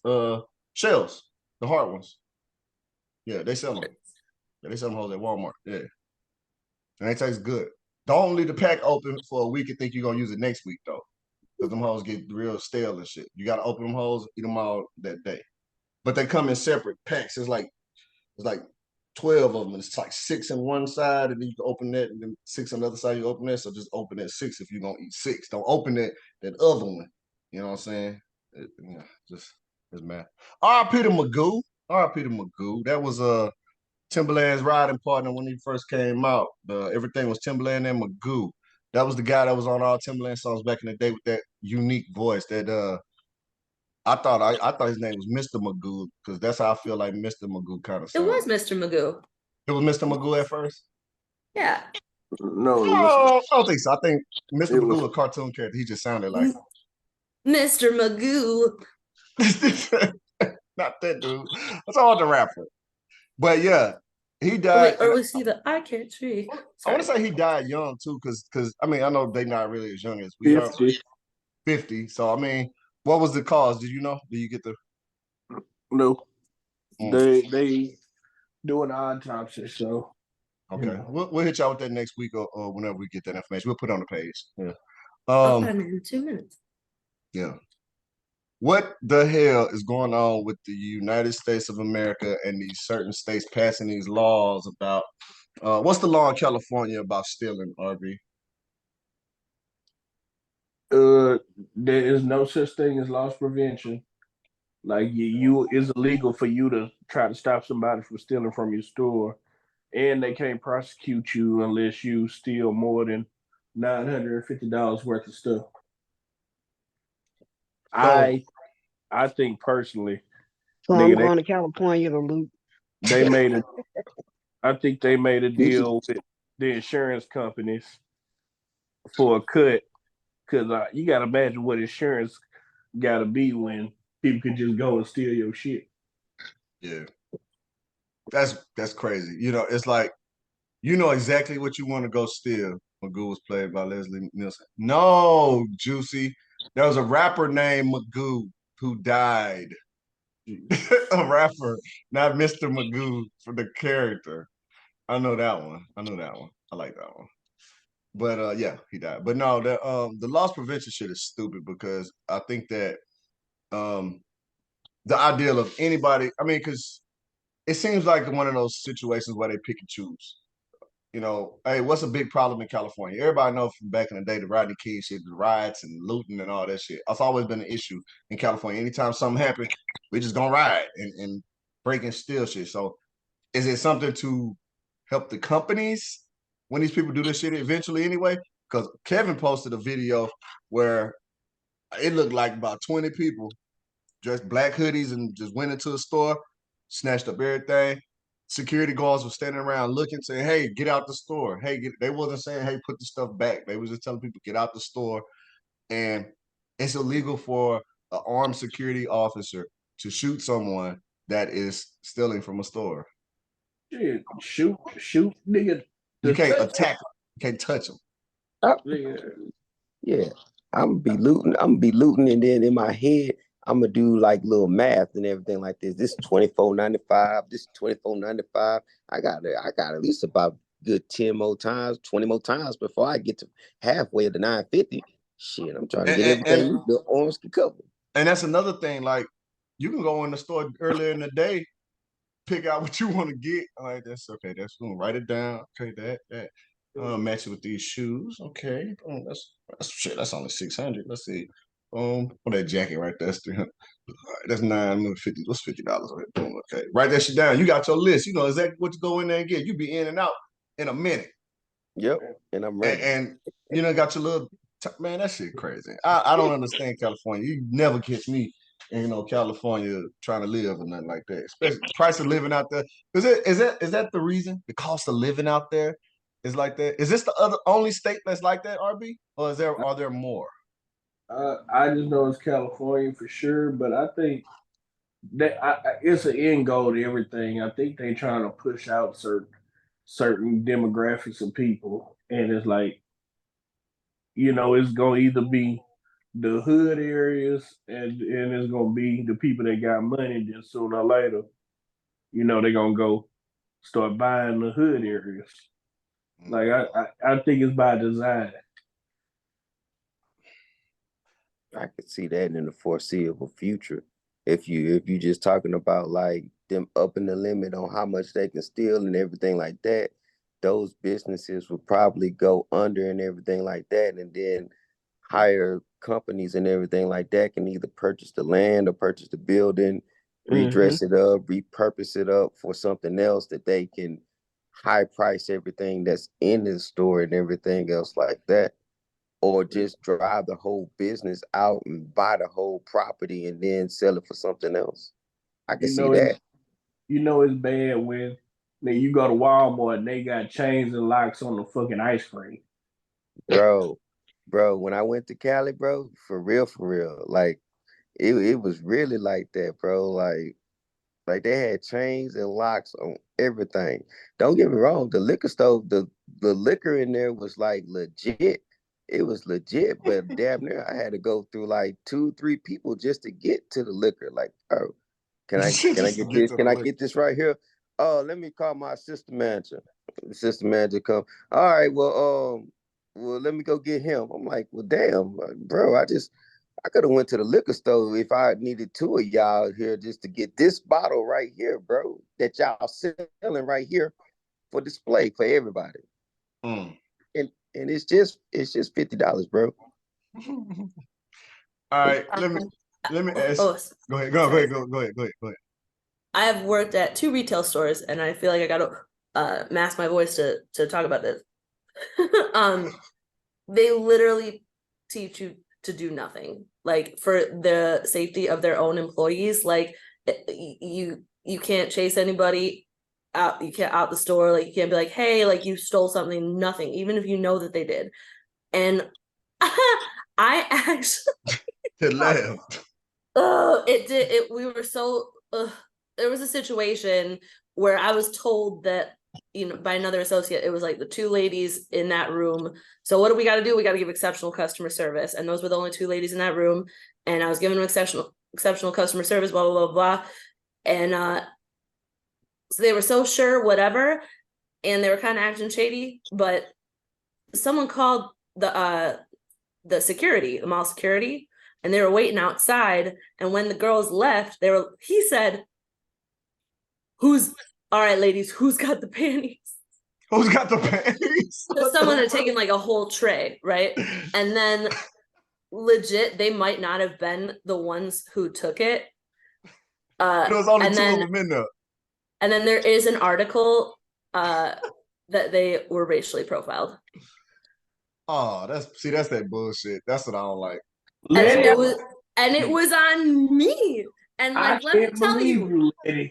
shells, the hard ones. Yeah, they sell them. Yeah, they sell them at Walmart. Yeah. And they taste good. Don't leave the pack open for a week and think you're gonna use it next week though. Because them hoes get real stale and shit. You gotta open them hoes, eat them all that day. But they come in separate packs. It's like 12 of them. It's like 6 on one side, and then you can open that, and then 6 on the other side. You open that, so just open that 6 if you're gonna eat 6. Don't open that other one. You know what I'm saying? Just mad. R.I.P. to Magoo. R.I.P. to Magoo. That was Timberland's riding partner when he first came out. Everything was Timberland and Magoo. That was the guy that was on all Timberland songs back in the day with that unique voice. That I thought his name was Mr. Magoo because that's how I feel like Mr. Magoo kind of It was sounds. Mr. Magoo. It was Mr. Magoo at first. Yeah. No, Oh, I don't think so. I think Mr. It Magoo was- was a cartoon character. He just sounded like Mr. Magoo. not that dude. That's all the rapper. But yeah, he Oh, died. wait, or was he the I can't see? I want to say he died young too, because I mean I know they not really as young as we are. 50. 50. So I mean, what was the cause? Did you know? Did you get the? No, Mm. they do an autopsy, so Okay, know. we'll hit y'all with that next week or whenever we get that information. We'll put it on the page. Yeah. I'll find it in 2 minutes. Yeah. What the hell is going on with the United States of America and these certain states passing these laws about? What's the law in California about stealing, RV? There is no such thing as loss prevention. Like you it's illegal for you to try to stop somebody from stealing from your store, and they can't prosecute you unless you steal more than $950 worth of stuff. I think personally, So I'm nigga, going to California to loot. they made a. I think they made a deal with the insurance companies for a cut, because you got to imagine what insurance got to be when people can just go and steal your shit. Yeah. That's crazy. You know, it's like you know exactly what you want to go steal. Magoo was played by Leslie Nielsen. No, Juicy. There was a rapper named Magoo who died. A rapper, not Mr. Magoo for the character. I know that one. I like that one. But yeah, he died. But no, the loss prevention shit is stupid because I think that the ideal of anybody, I mean, because it seems like one of those situations where they pick and choose. You know, hey, what's a big problem in California? Everybody knows from back in the day, the Rodney King shit, the riots and looting and all that shit. That's always been an issue in California. Anytime something happens, we just gonna riot and break and steal shit. So is it something to help the companies when these people do this shit eventually anyway? Because Kevin posted a video where it looked like about 20 people dressed black hoodies and just went into a store, snatched up everything. Security guards were standing around looking, saying, "Hey, get out the store." Hey, they wasn't saying, "Hey, put the stuff back." They was just telling people, "Get out the store." And it's illegal for an armed security officer to shoot someone that is stealing from a store. Shit, shoot, nigga. You can't attack them. You can't touch them. Yeah, I'm gonna be looting, and then in my head, I'm gonna do like little math and everything like this. This $24.95. This $24.95. I got at least about good 10 more times, 20 more times before I get to halfway of the 950. Shit, I'm trying to get everything the arms can cover. And that's another thing. Like, you can go in the store earlier in the day pick out what you want to get. All right, that's okay. That's gonna write it down. Okay, that. Match it with these shoes. Okay, that's shit. That's only 600. Let's see. Oh, that jacket right there. That's 300. All right, that's 950. What's $50? Boom. Okay, write that shit down. You got your list. You know exactly what to go in there and get. You be in and out in a minute. Yep, and I'm ready. And you know, got your little man. That shit crazy. I don't understand California. You never catch me in California trying to live or nothing like that. Especially the price of living out there. Is that the reason? The cost of living out there is like that. Is this the only state that's like that, RB? Or are there more? I just know it's California for sure, but I think that it's an end goal to everything. I think they trying to push out certain demographics of people, and it's like, it's gonna either be the hood areas, and it's gonna be the people that got money. Then sooner or later, they're gonna go start buying the hood areas. Like I think it's by design. I could see that in the foreseeable future. If you just talking about like them upping the limit on how much they can steal and everything like that, those businesses would probably go under and everything like that, and then higher companies and everything like that can either purchase the land or purchase the building, redress it up, repurpose it up for something else that they can high price everything that's in the store and everything else like that. Or just drive the whole business out and buy the whole property and then sell it for something else. I can see that. It's bad when you go to Walmart and they got chains and locks on the fucking ice cream. Bro, when I went to Cali, bro, for real, like it was really like that, bro. Like they had chains and locks on everything. Don't get me wrong, the liquor store, the liquor in there was like legit. It was legit, but damn near I had to go through like 2-3 people just to get to the liquor. Like, oh, can I get this? Can I get this right here? Oh, let me call my assistant manager. The assistant manager come. All right, well, let me go get him. I'm like, well, damn, bro, I could have went to the liquor store if I needed 2 of y'all here just to get this bottle right here, bro, that y'all selling right here for display for everybody. And it's just $50, bro. All right, let me ask. Go ahead. I have worked at 2 retail stores, and I feel like I gotta mask my voice to talk about this. They literally teach you to do nothing, like for the safety of their own employees. Like you can't chase anybody out. You can't out the store. Like you can't be like, hey, like you stole something. Nothing, even if you know that they did. And I actually it left. It did. We were so. There was a situation where I was told that, by another associate, it was like the 2 ladies in that room. So what do we got to do? We got to give exceptional customer service. And those were the only 2 ladies in that room. And I was giving them exceptional customer service, blah, blah, blah, blah. And so they were so sure, whatever. And they were kind of acting shady. But someone called the security, the mall security, and they were waiting outside. And when the girls left, he said, all right, ladies, who's got the panties? Who's got the panties? So someone had taken like a whole tray, right? And then legit, they might not have been the ones who took it. There was only 2 of them in there. And then there is an article that they were racially profiled. Oh, that's that bullshit. That's what I don't like. And it was on me. And like, let me tell you, it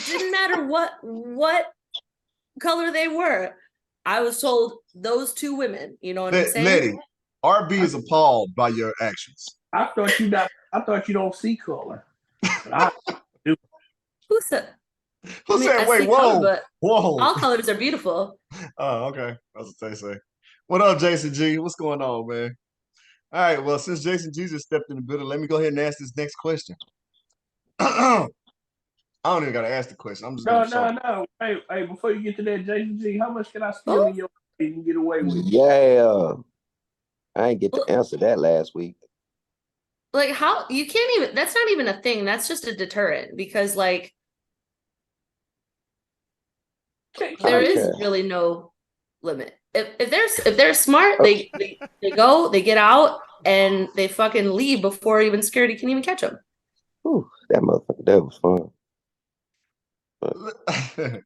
didn't matter what color they were. I was told those 2 women. You know what I'm saying? Letty, RB is appalled by your actions. I thought you don't see color. I do. Who said? Who said? Wait, whoa. All colors are beautiful. Oh, okay. That's what they say. What up, Jason G? What's going on, man? All right. Well, since Jason G just stepped in the building, let me go ahead and ask this next question. I don't even gotta ask the question. I'm just no. Hey, before you get to that, Jason G, how much can I steal in your face and get away with? Yeah, I ain't get to answer that last week. Like, how you can't even? That's not even a thing. That's just a deterrent, because like There is Okay. really no limit. If they're smart, they go, they get out, and they fucking leave before even security can even catch them. Whew, that motherfucker, that was fun.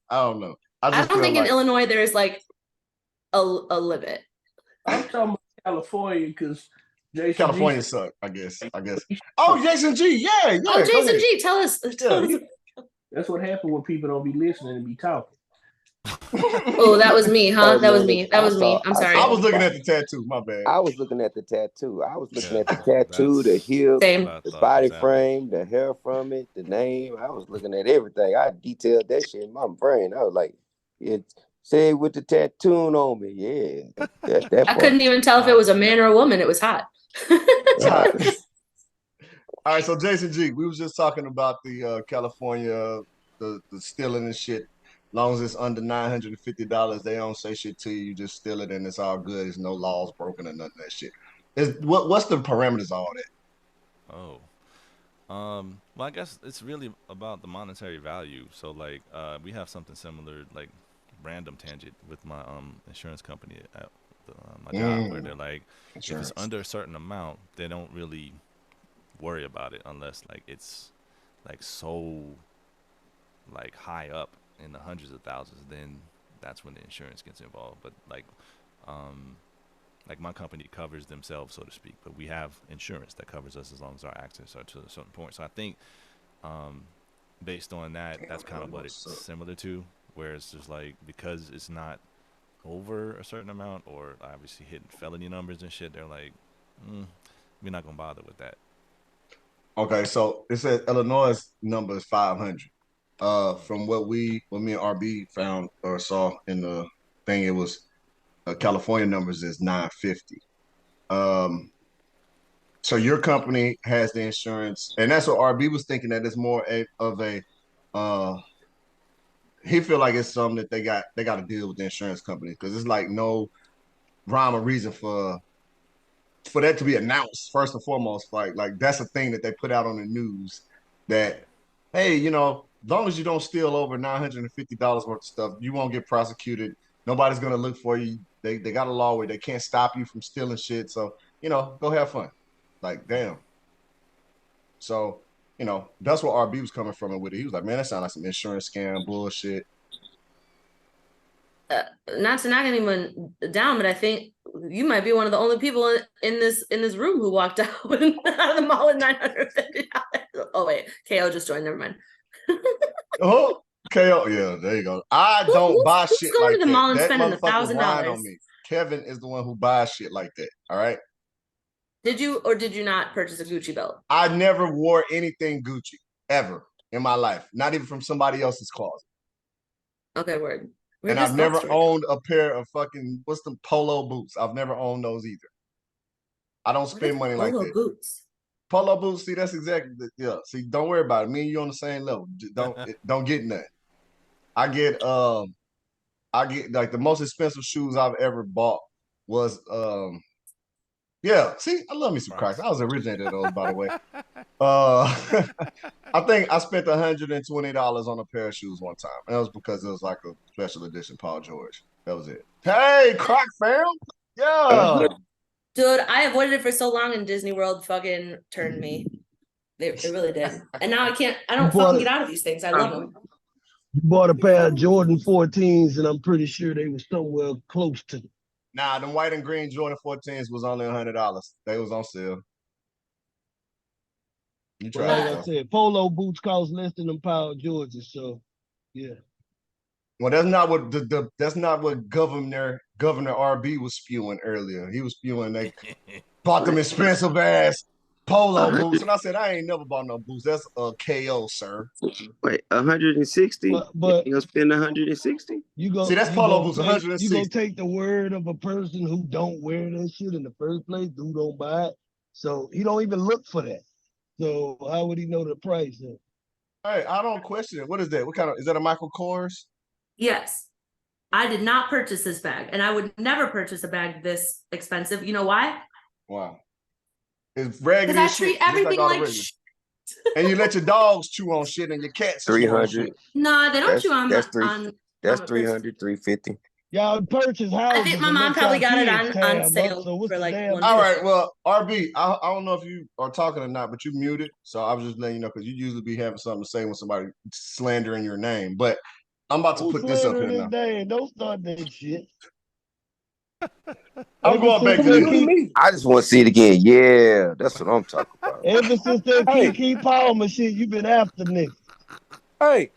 I don't know. I I just don't feel think like in Illinois there's like a limit. I'm talking about California because Jason California G. suck. I guess. Oh, Jason G. Yeah. Oh, Go Jason ahead. G, tell us. Yeah, That's what happened when people don't be listening and be talking. Oh, that was me, huh? Hey, That was man, me. That was me. I'm sorry. I was looking at the tattoo. My bad. I was looking at the tattoo. I was looking Yeah, at the tattoo, the that's hip, Same. what I the thought body was happening. frame, the hair from it, the name. I was looking at everything. I detailed that shit in my brain. I was like, it said with the tattoo on me. Yeah, that I part. couldn't even tell if it was a man or a woman. It was hot. All right, so Jason G, we was just talking about the California, the stealing and shit. Long as it's under $950, they don't say shit to you. You just steal it and it's all good. There's no laws broken or none of that shit. What's the parameters of all that? Oh. Well, I guess it's really about the monetary value. So, like, we have something similar, like, random tangent with my insurance company at my job, where they're like, if Insurance. it's under a certain amount, they don't really worry about it unless, like, it's, like, so, like, high up in the hundreds of thousands. Then that's when the insurance gets involved. But, like my company covers themselves, so to speak, but we have insurance that covers us as long as our access are to a certain point. So I think based on that, that's kind of what it's similar to, where it's just like, because it's not over a certain amount or obviously hitting felony numbers and shit, they're like, we're not gonna bother with that. Okay, so it says Illinois' number is 500. From what me and RB found or saw in the thing, it was California numbers is 950. So your company has the insurance, and that's what RB was thinking, that it's more of a he feel like it's something that they got to deal with the insurance company, because it's like no rhyme or reason for that to be announced first and foremost. Like that's a thing that they put out on the news that, hey, as long as you don't steal over $950 worth of stuff, you won't get prosecuted. Nobody's gonna look for you. They got a law where they can't stop you from stealing shit. So go have fun. Like, damn. So that's where RB was coming from with it. He was like, man, that sounds like some insurance scam bullshit. Not to knock anyone down, but I think you might be one of the only people in this room who walked out of the mall with $950. Oh wait, KO just joined. Never mind. Oh, KO, yeah, there you go. I don't buy who's shit going like to the mall and that. spending That motherfucker lying on $1,000? me. Kevin is the one who buys shit like that. All right. Did you or did you not purchase a Gucci belt? I never wore anything Gucci ever in my life, not even from somebody else's closet. Okay, word. And I've never owned a pair of fucking, what's the polo boots? I've never owned those either. I don't spend money like that. Boots. Polo boots, see, that's exactly yeah. See, don't worry about it. Me and you on the same level. Don't get nothing. I get like the most expensive shoes I've ever bought was yeah. See, I love me some Crocs. I was originated those, by the way. I think I spent $120 on a pair of shoes one time. And that was because it was like a special edition Paul George. That was it. Hey, Croc fam. Yeah. Dude, I avoided it for so long, and Disney World fucking turned me. It really did. And now I don't fucking get out of these things. I love them. You bought a pair of Jordan 14s, and I'm pretty sure they were somewhere close to. Nah, them white and green Jordan 14s was only $100. They was on sale. You Well, tried like I said, polo boots cost less than them Paul Georges, so yeah. Well, that's not what that's not what Governor RB was spewing earlier. He was spewing they bought them expensive ass polo boots, and I said I ain't never bought no boots. That's a KO, sir. Wait, 160? But you'll spend 160? You go see that's polo boots, 160. You gonna take the word of a person who don't wear that shit in the first place, who don't buy it. So he don't even look for that. So how would he know the price? Hey, I don't question it. What is that? What kind of is that a Michael Kors? Yes. I did not purchase this bag, and I would never purchase a bag this expensive. You know why? Wow. It's raggedy. Because I treat everything like shit. And you let your dogs chew on shit and your cats chew on shit. No, they don't chew on That's That's I'm a 300, 350. Y'all purchase I houses. think my and mom let probably y'all got it kids on tie 'em up, sale so what's for the like damn 150. All right, well, RB, I don't know if you are talking or not, but you muted. So I was just letting you know because you usually be having something to say when somebody slandering your name. But I'm about to Who's put this up here slandering his now. name? Don't start that shit. I'm Ever going back since to that this. Kiki, I just want to see it again. Yeah, that's what I'm talking about. ever since that Hey. Kiki Palmer shit, you been after niggas. Hey,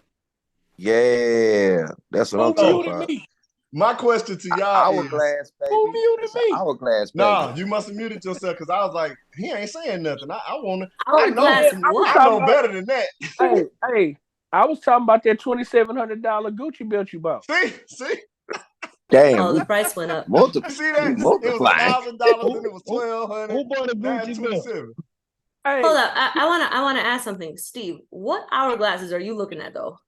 Yeah, that's what I'm who talking muted about. me? My question to y'all is, Hourglass, Who baby. muted That's an me? hourglass, baby. nah, you must have muted yourself because I was like, he ain't saying nothing. I want to. Hourglass Man, I was I what? know talking about. better than that. Hey, I was talking about that $2,700 Gucci belt you bought. See, Damn, Oh, we the price went up. you see we that? It was multiplying. $1,000, then it was Who, 1,200. who bought a Now it's Gucci belt? 27. Hey, Hold up. I wanna ask something. Steve, what hourglasses are you looking at though?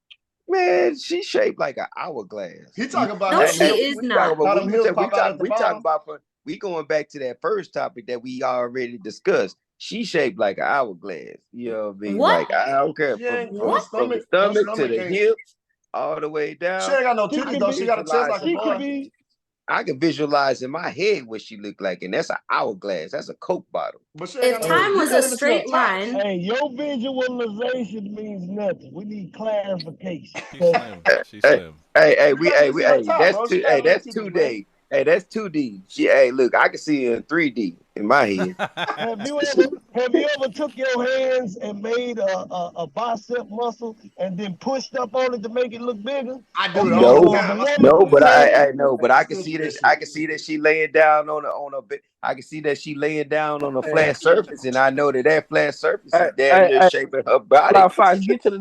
Man, she's shaped like an hourglass. He talking about No, how she them is hills, not. how them hills pop out at the we talking bottom. about we going back to that first topic that we already discussed. She shaped like an hourglass. You know what I mean? What? Like I don't care She ain't from the her stomach to stomach the ain't. hips all the way She down. ain't got no She titties could though. be, She got a chest like a she could boy. be, I can visualize in my head what she looked like, and that's an hourglass. That's a Coke bottle. But she ain't If got no Hey, titties. time You was a can't even see her straight tops. line, hey, your visualization means nothing. We need clarification. She's 'Cause slim. She's Hey, slim. You can't even see her top, bro. She got little That's titties, man. 2D. Hey, that's 2D. Hey, look, I can see her in 3D in my head. have you ever took your hands and made a bicep muscle and then pushed up on it to make it look bigger? I do it You all the No, time. I the still no, do woman but that shit. said, I know, but I can Still see do that that I shit. can see that she laying down on a bit. I can see that she laying down on a hey, flat surface, and I know that flat surface hey, is damn near hey, shaping her body. Fox, get to the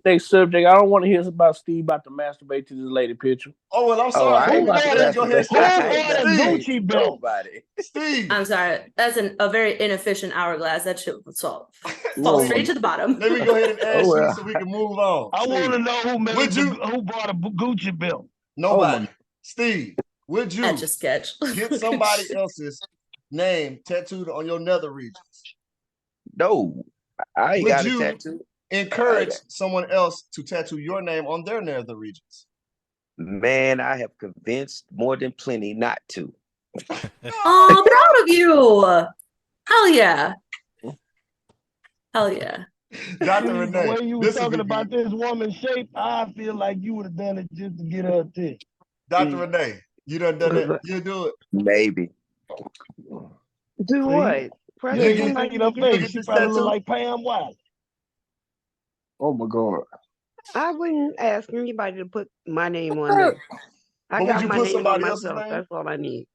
next subject. I don't want to hear about Steve about to masturbate to this lady picture. Oh well, I'm Oh, sorry. I who ain't about to Let me bought go ahead masturbate. and who step I to ain't it. bought a Steve, Gucci masturbating to belt? nobody. Steve, I'm sorry. That's a very inefficient hourglass. That shit would fall Oh Steve, straight my to the bottom. let me go ahead and Oh ask you well. so we can move on. I want Steve, to know would you? who bought a Gucci belt. oh Nobody. my Steve, would Etch you a sketch. get somebody else's name tattooed on your nether regions? No, I ain't Would got a you tattoo. encourage someone else to tattoo your name on their nether regions? Man, I have convinced more than plenty not to. Oh, proud of you. Hell yeah. Hell yeah. Dr. See, the Renee, way you was this will talking be about good. this woman's shape, I feel like you would have done it just to get her attention. Dr. Renee, you done that. You do it. Maybe. Do See, what? Press you You ain't on even my seen her you face. get She this probably look tattoo? like Pam Wiley. oh my god. I wouldn't ask anybody to put my name on there. I But would got you my put name on somebody else's myself. name? That's all I need.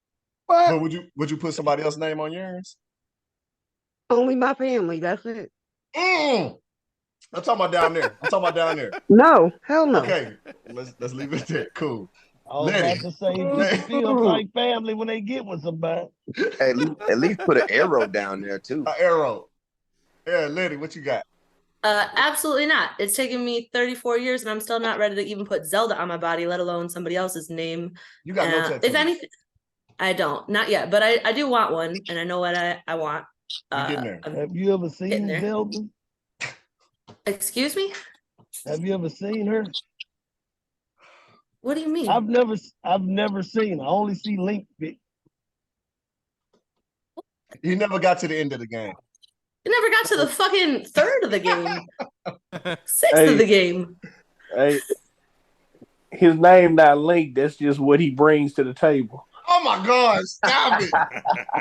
What? But would you put somebody else's name on yours? Only my family. That's it. I'm talking about down there. I'm talking about down there. No, hell no. Okay, let's leave it there. Cool. I was Letty. about to say people feel like family when they get with somebody. At least put an arrow down there too. Arrow. Yeah, Letty, what you got? Absolutely not. It's taken me 34 years and I'm still not ready to even put Zelda on my body, let alone somebody else's name. You got no tattoos. If anything, I don't, not yet, but I do want one and I know what I want. You're getting there. I'm Have you ever getting seen there. Zelda? Excuse me? Have you ever seen her? What do you mean? I've never seen her. I only see Link pic. You never got to the end of the game. You never got to the fucking third of the game. Sixth Hey. of the game. Hey, his name not linked. That's just what he brings to the table. Oh my God, stop it.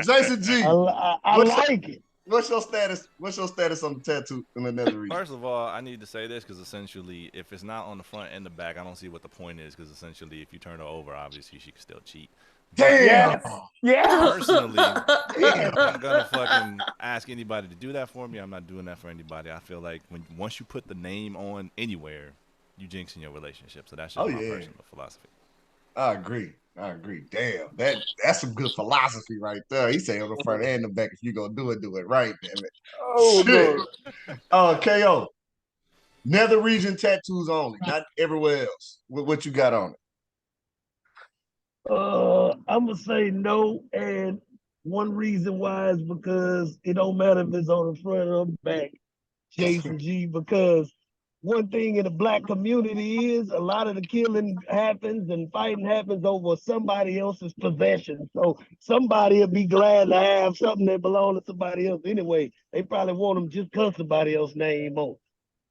Jason G, I like it. what's your status? What's your status on the tattoo in the nether region? First of all, I need to say this because essentially, if it's not on the front and the back, I don't see what the point is. Because essentially, if you turn her over, obviously she can still cheat. Damn. Yeah. Personally, Damn. I'm gonna fucking ask anybody to do that for me. I'm not doing that for anybody. I feel like once you put the name on anywhere, you jinxing your relationship. So that's just my personal philosophy. I agree. Damn, that's some good philosophy right there. He said on the front and the back. If you gonna do it right. Damn it. Oh Shit. no. KO. Nether region tattoos only, not everywhere else. What you got on it? I'm gonna say no, and one reason why is because it don't matter if it's on the front or the back, Jason G, because one thing in the black community is a lot of the killing happens and fighting happens over somebody else's possession. So somebody will be glad to have something that belongs to somebody else anyway. They probably want them just because somebody else's name on.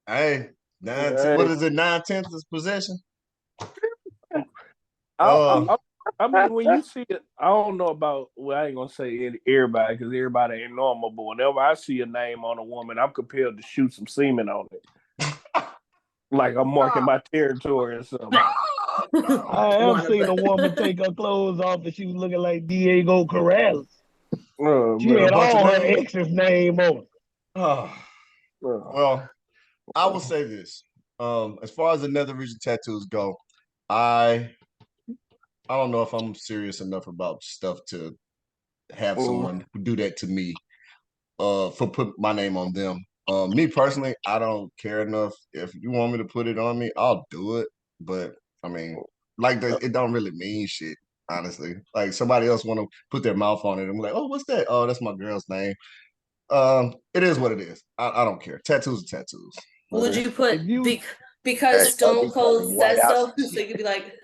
Hey, Hey. what is it? 9/10 is possession. I mean, when you see it, I don't know about. Well, I ain't gonna say everybody because everybody ain't normal. But whenever I see a name on a woman, I'm compelled to shoot some semen on it, like I'm marking my territory or something. I have seen a woman take her clothes off and she was looking like Diego Corrales. She had all her ex's name on her. Well, I will say this. As far as the nether region tattoos go, I don't know if I'm serious enough about stuff to have someone do that to me. For put my name on them. Me personally, I don't care enough. If you want me to put it on me, I'll do it. But I mean, like it don't really mean shit, honestly. Like somebody else want to put their mouth on it. I'm like, oh, what's that? Oh, that's my girl's name. It is what it is. I don't care. Tattoos are tattoos. Would you put because Stone Cold says so? So you could be like,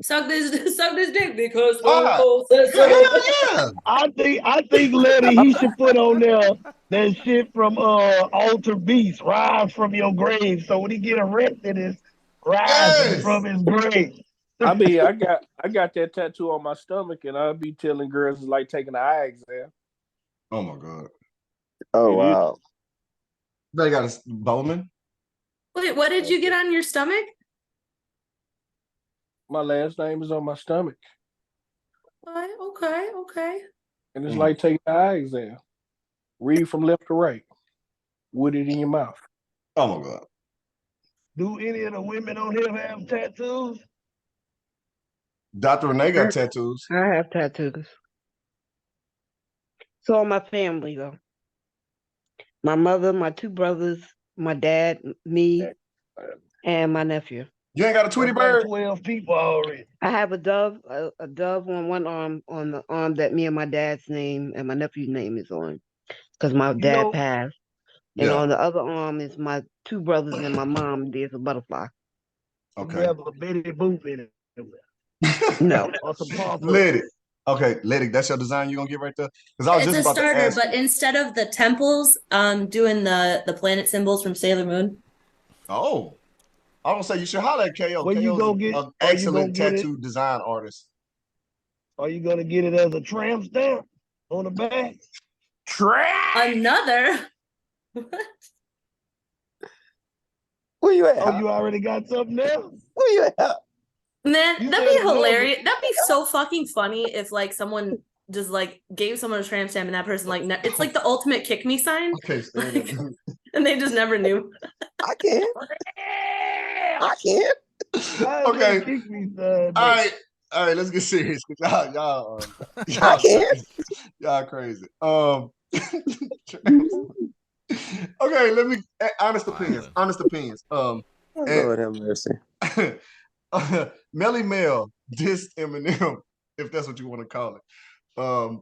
suck this dick because Stone Why? Cold says so. Hell yeah. I think Letty, he should put on there that shit from Alter Beast, Rise from Your Grave. So when he get arrested, it's rising from his grave. I mean, I got that tattoo on my stomach, and I'll be telling girls it's like taking an eye exam. Oh my god. Oh wow. They got a Bowman. Wait, what did you get on your stomach? My last name is on my stomach. Okay. And it's like taking an eye exam. Read from left to right with it in your mouth. Oh my god. Do any of the women on here have tattoos? Dr. Renee got tattoos. I have tattoos. So my family though. My mother, my two brothers, my dad, me, and my nephew. You ain't got a Tweety Bird? 12 people already. I have a dove on one arm, on the arm that me and my dad's name and my nephew's name is on, because my dad passed. And on the other arm is my two brothers and my mom. There's a butterfly. Okay. You have a Betty Boop in it. No. Let it. Okay, Lady, that's your design you're gonna get right there? Because I was It's just a about starter, to ask. but instead of the temples, doing the planet symbols from Sailor Moon. Oh, I don't say you should holler at KO. Where you KO's gonna get- an are you excellent gonna get tattoo design artist. Are you gonna get it as a tramp stamp on the back? Another. Where you at? Oh, you already got something else? Where you at? Man, You that'd said be another. hilarious. That'd be so fucking funny if like someone just like gave someone a tramp stamp and that person like it's like the ultimate kick me sign, Okay, like, and they just never knew. I can't. I can't. Okay. Kick me, son. All right, let's get serious because I can't. y'all crazy. Okay, let me honest opinions. Lord have mercy. Melly Mel dissed Eminem, if that's what you want to call it. I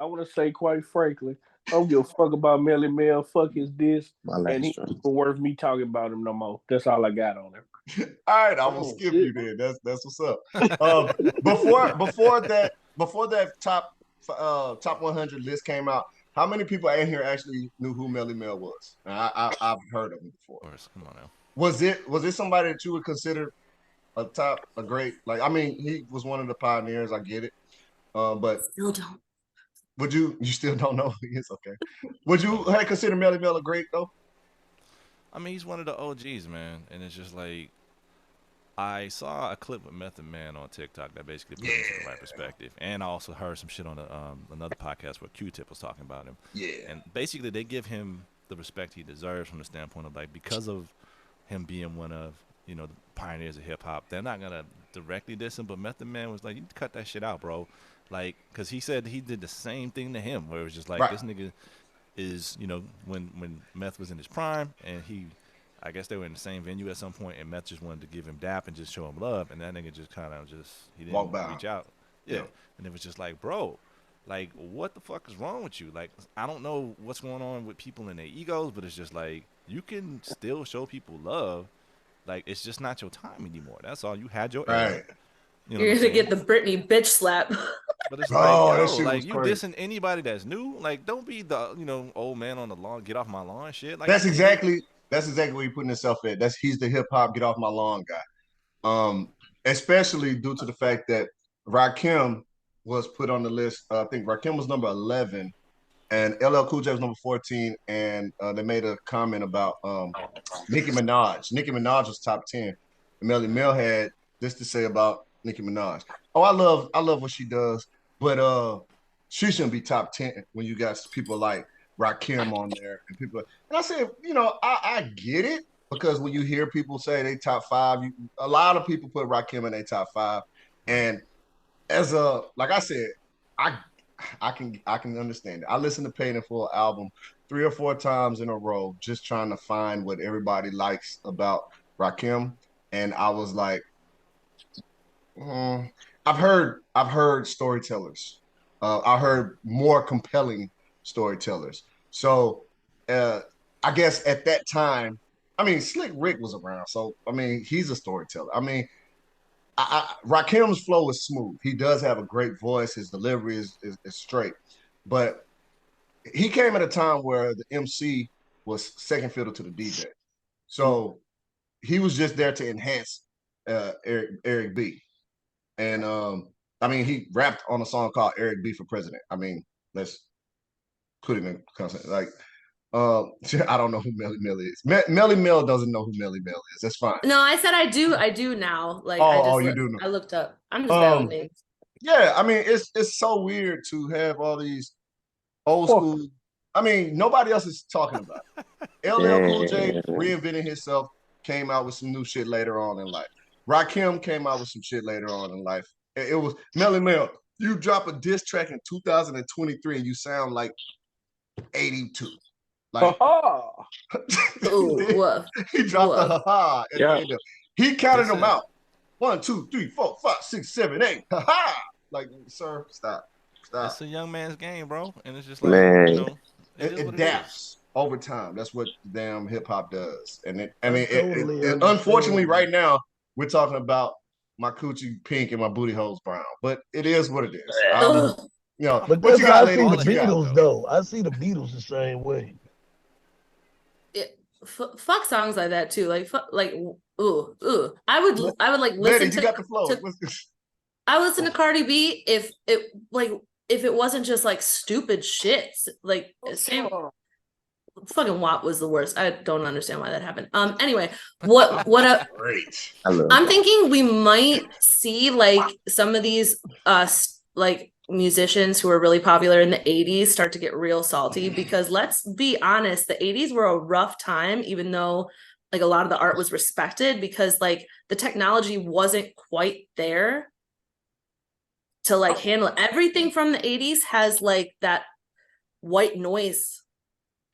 want to say, quite frankly, I don't give a fuck about Melly Mel. Fuck his diss, and he's not worth me talking about him no more. That's all I got on him. All right, I'm gonna skip you then. That's what's up. Before that top 100 list came out, how many people in here actually knew who Melly Mel was? I've heard of him before. Of course, come on now. Was it somebody that you would consider a great, like, I mean, he was one of the pioneers, I get it. But Still don't. would you still don't know? It's okay. Would you consider Melly Mel a great though? I mean, he's one of the OGs, man, and it's just like I saw a clip with Method Man on TikTok that basically put it into the right perspective, and I also heard some shit on another podcast where Q-Tip was talking about him. Yeah, and basically they give him the respect he deserves from the standpoint of like, because of him being one of the pioneers of hip hop, they're not gonna directly diss him, but Method Man was like, you cut that shit out, bro. Like, because he said he did the same thing to him, where it was just like, this nigga is, when Meth was in his prime, and I guess they were in the same venue at some point, and Meth just wanted to give him dap and just show him love, and that nigga just kind of he didn't reach out. Yeah. And it was just like, bro, Like, what the fuck is wrong with you? Like, I don't know what's going on with people and their egos, but it's just like you can still show people love. Like, it's just not your time anymore. That's all. You had your era. Right. You know You're what I'm gonna get saying? the Britney bitch slap. But it's Oh, like, that yo, shit like was you crazy. dissing anybody that's new. Like, don't be the old man on the lawn. Get off my lawn, shit. Like That's exactly where you're putting yourself at. He's the hip hop get off my lawn guy. Especially due to the fact that Rakim was put on the list. I think Rakim was number 11, and LL Cool J was number 14. And they made a comment about Nicki Minaj. Nicki Minaj was top 10. And Melly Mel had this to say about Nicki Minaj. Oh, I love what she does, but she shouldn't be top 10 when you got people like Rakim on there and people. And I said, I get it. Because when you hear people say they top 5, a lot of people put Rakim in their top 5, and like I said, I can understand it. I listened to Paid in Full album 3 or 4 times in a row, just trying to find what everybody likes about Rakim, and I was like, I've heard storytellers, I heard more compelling storytellers. So I guess at that time. I mean, Slick Rick was around, so I mean, he's a storyteller. I mean, Rakim's flow is smooth. He does have a great voice. His delivery is straight, but he came at a time where the MC was second fiddle to the DJ, so he was just there to enhance Eric B. And I mean, he rapped on a song called "Eric B for President." I mean, let's put it in context, like. I don't know who Melly Mel is. Melly Mel doesn't know who Melly Mel is. That's fine. No, I said I do now. Like you do know. I looked up. I'm just bad with names. Yeah, I mean it's so weird to have all these old school. I mean, nobody else is talking about it. LL Cool J reinvented himself, came out with some new shit later on in life. Rakim came out with some shit later on in life. It was Melly Mel. You drop a diss track in 2023 and you sound like 82. Like, Ooh, he dropped the ha-ha at the end of. He counted them out. 1, 2, 3, 4, 5, 6, 7, 8. Ha-ha! Like, sir, stop. It's a young man's game, bro. And it's just like, it adapts over time. That's what damn hip hop does. And Totally unfortunately, right now we're talking about my coochie pink and my booty holes brown. But it is what it is. But that's how I see the Beatles, though. I see the Beatles the same way. Fuck songs like that too. Like ooh. I would like listen you got the flow. I would listen to Cardi B if it wasn't just like stupid shit. Like same. Fucking WAP was the worst. I don't understand why that happened. Anyway, great. I'm thinking we might see like some of these like musicians who were really popular in the 80s start to get real salty, because let's be honest, the 80s were a rough time, even though like a lot of the art was respected, because like the technology wasn't quite there to like handle everything. From the 80s has like that white noise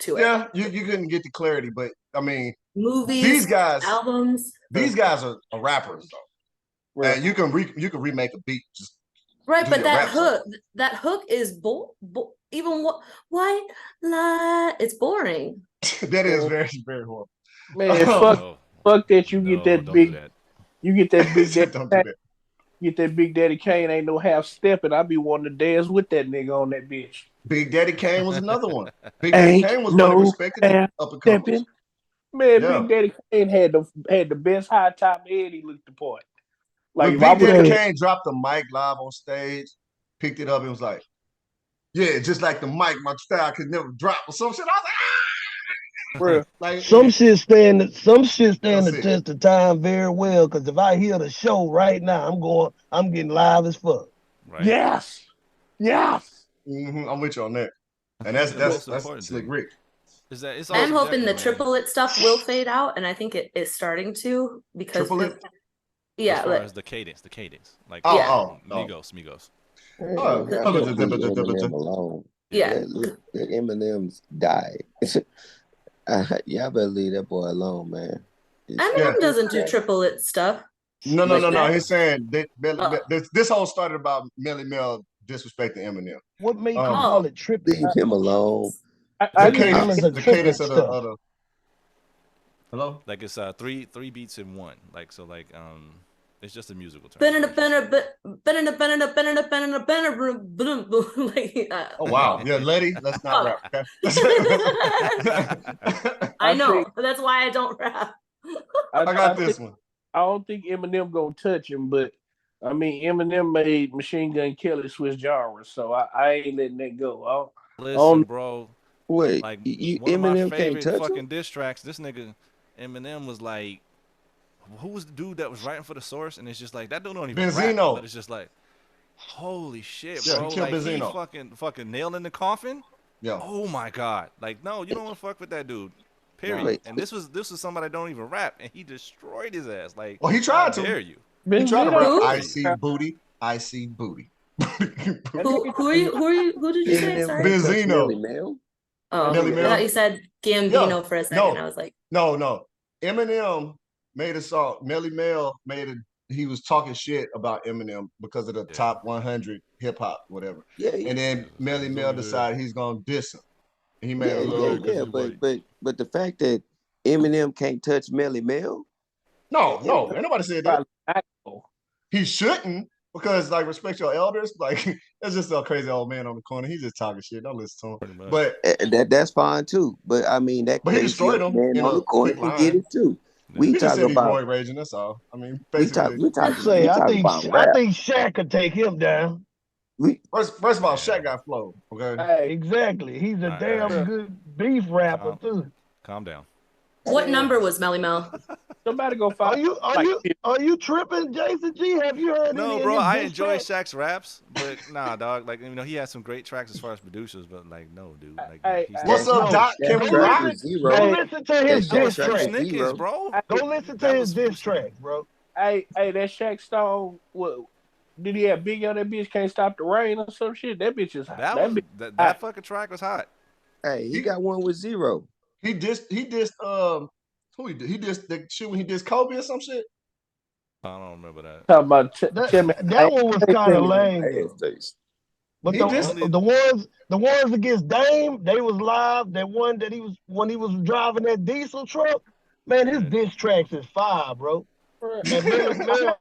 to it. Yeah, you couldn't get the clarity, but I mean, movies, these guys, albums, these guys are rappers though. Right. You can remake a beat just right, but that hook is even white lie. It's boring. That is very, very horrible. Man, fuck that. You get that big. You get that big. Don't do that. Get that Big Daddy Kane ain't no half stepping. I be wanting to dance with that nigga on that bitch. Big Daddy Kane was another one. Big Daddy Kane was no respected up and coming. Man, yeah. Big Daddy Kane had the best high top head. He looked the part. Like Big Daddy Kane dropped the mic live on stage, picked it up, and was like, "Yeah, just like the mic, my style could never drop," or some shit. I was like, "Ah!" Bro, like some shit stand the test of time very well. Because if I hear the show right now, I'm getting live as fuck. Right. Yes. I'm with you on that, and that's Slick Rick. I'm hoping the triplet stuff will fade out, and I think it is starting to, because as far as the cadence, like Migos. Let Eminem alone. Yeah, let Eminem's die. Y'all better leave that boy alone, man. Eminem doesn't do triplet stuff. No. He's saying this whole started about Melly Mel disrespecting Eminem. What made you Um, call it tripping? Leave him alone. I the just feel cadence, it's a the tripping cadence stuff. of the. Hello. Like it's three beats in one. Like so, like it's just a musical term. Oh wow, yeah, Letty, let's not rap. Okay? I know, but that's why I don't rap. I got this one. I don't think Eminem gonna touch him, but I mean Eminem made Machine Gun Kelly switch genres, so I ain't letting that go. Listen, bro. Wait, like you one of my Eminem can't favorite touch fucking him? diss tracks. This nigga Eminem was like, who was the dude that was writing for the Source? And it's just like that dude don't even Benzino. rap, but it's just like, holy shit, Yeah, bro! he killed Like Benzino. he fucking nailed in the coffin. Yeah. Oh my god! Like no, you don't want to fuck with that dude. Period. Wait. And this was somebody that don't even rap, and he destroyed his ass. Like, Well, he tried to. how dare you? He tried to rap. Who? I see booty. I see booty. Who are you? Who did you say? Eminem Sorry. can't touch Benzino. Melly Mel. Oh, Melly I Mel. thought you said Gambino Yeah. for a second. No. I was like, No. Eminem made a song. Melly Mel he was talking shit about Eminem because of the top 100 hip hop, whatever. Yeah, And then Melly Mel decided he's gonna diss him. And he made a little. but the fact that Eminem can't touch Melly Mel. No, ain't nobody said that. He shouldn't, because like respect your elders. Like that's just a crazy old man on the corner. He's just talking shit. Don't listen to him. But that's fine too. But I mean that But he crazy destroyed old him man in on a the corner quick can line. get it too. We he just talk said he's about roid raging. That's all. I mean, we basically. talk Say, I think rap. Shaq could take him down. First of all, Shaq got flow. Okay. Exactly. He's a damn good beef rapper too. Calm down. what number was Melly Mel? Somebody go Are find. you tripping, Jason G? Have you heard No, any bro, of his I diss enjoy tracks? Shaq's raps, but nah, dog. Like he has some great tracks as far as producers, but like no, dude. Like he's What's up, Doc? Can we rock? Go listen to his diss Few track. Snickers, bro. Go listen to his diss track, bro. Hey, that Shaq Stone. What? Did he have Biggie on that bitch? Can't stop the rain or some shit? That bitch is hot. That fucking track was hot. Hey, he got one with Zero. He dissed who he did? He dissed the shit when he dissed Kobe or some shit. I don't remember that. Talking about that one was kind of lame. Though. But He the ones against Dame, they was live. That one that when he was driving that diesel truck, man, his diss tracks is fire, bro. And Melly Mel,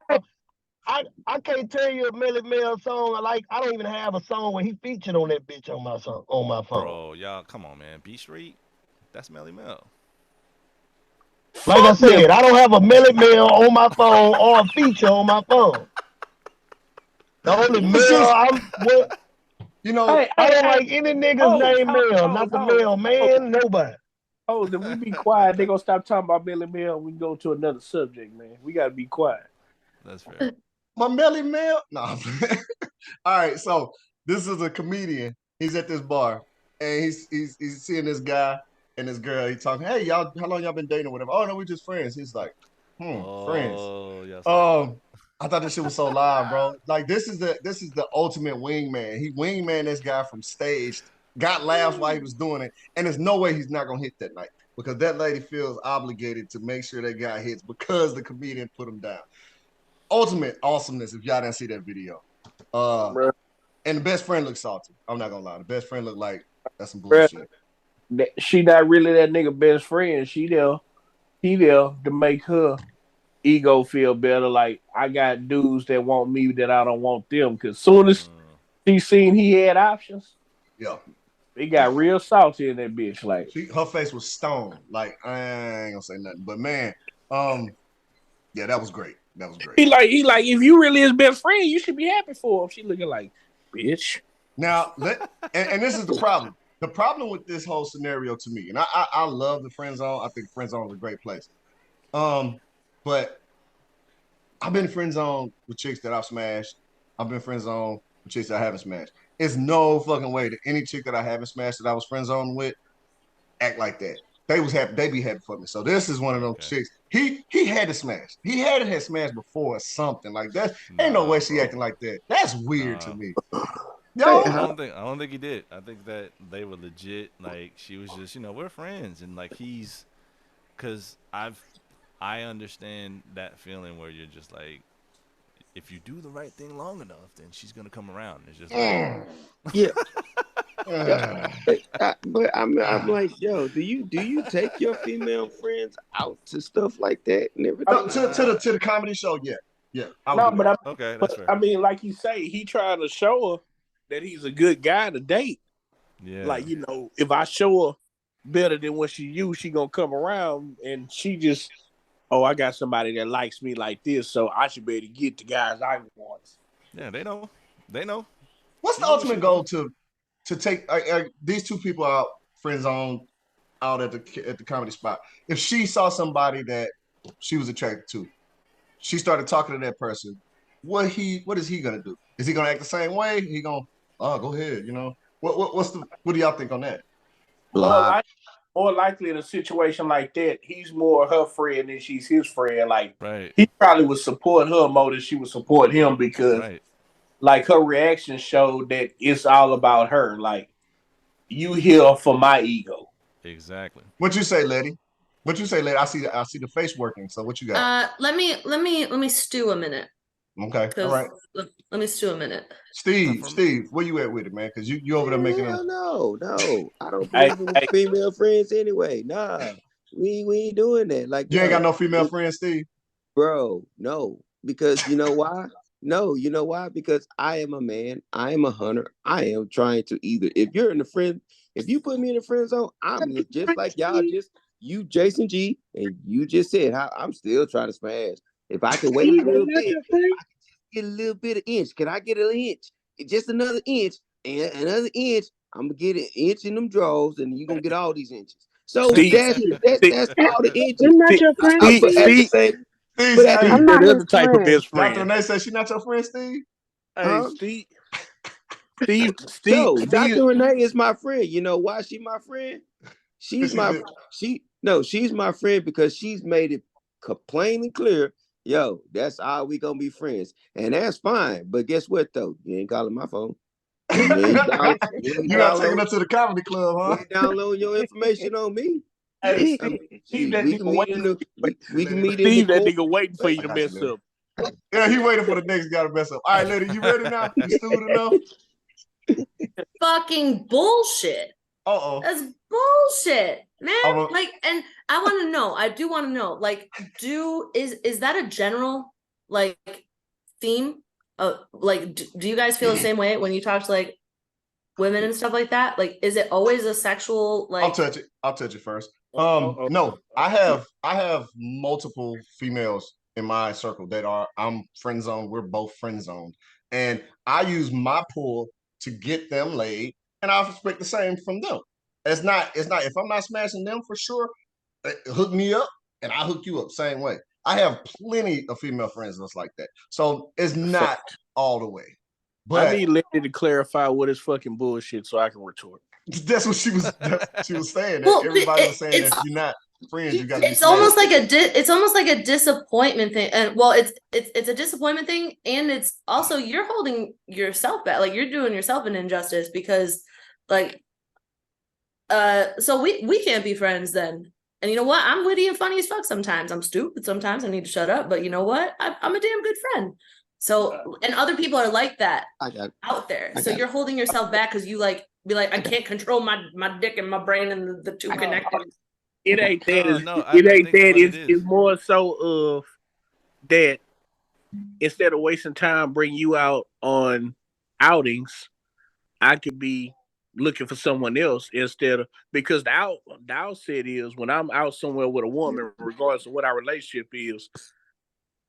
I can't tell you a Melly Mel song. I don't even have a song where he featured on that bitch on my phone. Bro, y'all, come on, man. B Street, that's Melly Mel. Like I said, I don't have a Melly Mel on my phone or a feature on my phone. The only Mel I don't like any niggas named Mel, not the Mel man, nobody. Oh, if we be quiet, they gonna stop talking about Melly Mel. We can go to another subject, man. We gotta be quiet. That's fair. My Melly Mel? No. All right, so this is a comedian. He's at this bar and he's seeing this guy and this girl. He's talking, hey, y'all, how long y'all been dating or whatever? Oh no, we just friends. He's like, friends. Yes. I thought this shit was so live, bro. Like this is the ultimate wingman. He wingman this guy from stage, got laughs while he was doing it, and there's no way he's not gonna hit that night because that lady feels obligated to make sure that guy hits because the comedian put him down. Ultimate awesomeness if y'all didn't see that video. And the best friend looked salty. I'm not gonna lie. The best friend looked like that's some bullshit. She not really that nigga best friend. He there to make her ego feel better. Like I got dudes that want me that I don't want them. Cause soon as she seen he had options, it got real salty in that bitch. Like her face was stoned. Like I ain't gonna say nothing. But man, yeah, that was great. That was great. He like if you really his best friend, you should be happy for him. She looking like bitch. Now and this is the problem. The problem with this whole scenario to me, and I love the friend zone. I think friend zone is a great place. But I've been friend zone with chicks that I've smashed. I've been friend zone with chicks that I haven't smashed. It's no fucking way that any chick that I haven't smashed that I was friend zone with act like that. They was happy. They be happy for me. So this is one of those chicks. He had to smash. He had smashed before or something like that. Ain't no way she acting like that. That's weird to me. I don't think he did. I think that they were legit. Like she was just, we're friends, and like because I understand that feeling where you're just like, if you do the right thing long enough, then she's gonna come around. It's just yeah. But I'm like, yo, do you take your female friends out to stuff like that and everything? To the comedy show, yeah. No, but okay, that's fair. I mean, like you say, he trying to show her that he's a good guy to date. Yeah. Like, you know, if I show her better than what she used, she gonna come around and she just, oh, I got somebody that likes me like this, so I should be able to get the guys I want. Yeah, they know. They know. What's the ultimate goal to take these two people out, friend zone, out at the comedy spot? If she saw somebody that she was attracted to, she started talking to that person, what is he gonna do? Is he gonna act the same way? He gonna, oh, go ahead, you know? What do y'all think on that? More likely in a situation like that, he's more her friend than she's his friend. Like, right. He probably would support her more than she would support him because, like, her reaction showed that it's all about her. Like, you here for my ego. Exactly. What you say, lady? I see the face working. So what you got? Let me stew a minute. Okay. All right. Let me stew a minute. Steve, where you at with it, man? Because you over there making No. I don't believe in female friends anyway. Nah. We ain't doing that. Like, you ain't got no female friends, Steve? Bro, no. Because you know why? No, you know why? Because I am a man. I am a hunter. I am trying to if you put me in the friend zone, I'm just like y'all you, Jason G, and you just said how I'm still trying to smash. If I can wait a little bit, I can get a little bit of inch. Can I get an inch? Just another inch and another inch. I'm gonna get an inch in them draws, and you're gonna get all these inches. So that's all the inches. I'm not your friend, Steve. I'm not the other type of best friend. Dr. Renee says she's not your friend, Steve? Hey, Steve. No, Dr. Renee is my friend. You know why she's my friend? She's my friend because she's made it plain and clear. Yo, that's how we gonna be friends, and that's fine. But guess what though? You ain't calling my phone. You're not taking her to the comedy club, huh? You download your information on me. Hey, we can meet in the Steve, that nigga waiting for you to mess up. Yeah, he waiting for the next guy to mess up. All right, lady, you ready now? You stewed enough? Fucking bullshit. That's bullshit, man. Like, and I want to know. I do want to know. Like, is that a general like theme? Like, do you guys feel the same way when you talk to like women and stuff like that? Like, is it always a sexual like? I'll touch it first. No, I have multiple females in my circle that I'm friend zoned. We're both friend zoned, and I use my pull to get them laid, and I expect the same from them. It's not. If I'm not smashing them for sure, hook me up, and I hook you up same way. I have plenty of female friends that's like that, so it's not all the way. But I need Lenny to clarify what is fucking bullshit so I can retort. That's what she was saying. Well, everybody was saying that you're not friends. You got. It's almost like it's almost like a disappointment thing, and well, it's a disappointment thing, and it's also you're holding yourself back, like you're doing yourself an injustice because, like, so we can't be friends then. And you know what? I'm witty and funny as fuck sometimes. I'm stupid sometimes. I need to shut up. But you know what? I'm a damn good friend. So, and other people are like that out there. So you're holding yourself back because you like be like, I can't control my dick and my brain and the two connected. It ain't that. It ain't that. It's more so of that instead of wasting time bring you out on outings, I could be looking for someone else instead of because the outset is when I'm out somewhere with a woman, regardless of what our relationship is,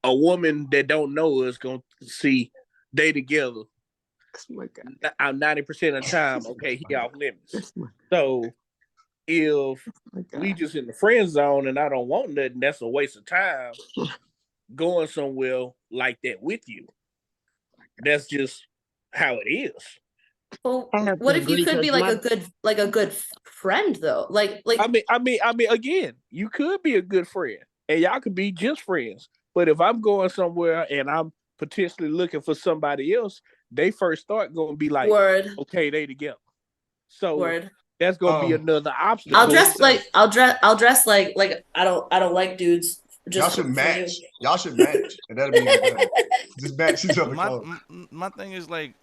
a woman that don't know us gonna see they together. Oh my God. I'm 90% of the time, okay, he off limits. So if we just in the friend zone and I don't want nothing, that's a waste of time going somewhere like that with you. That's just how it is. Well, what if you could be like a good friend though? Like I mean, again, you could be a good friend and y'all could be just friends. But if I'm going somewhere and I'm potentially looking for somebody else, they first start going to be like, okay, they together. So that's going to be another obstacle. I'll dress like I don't like dudes Y'all should match. Y'all should match, and that'll be even better. Just match each other. My thing is like,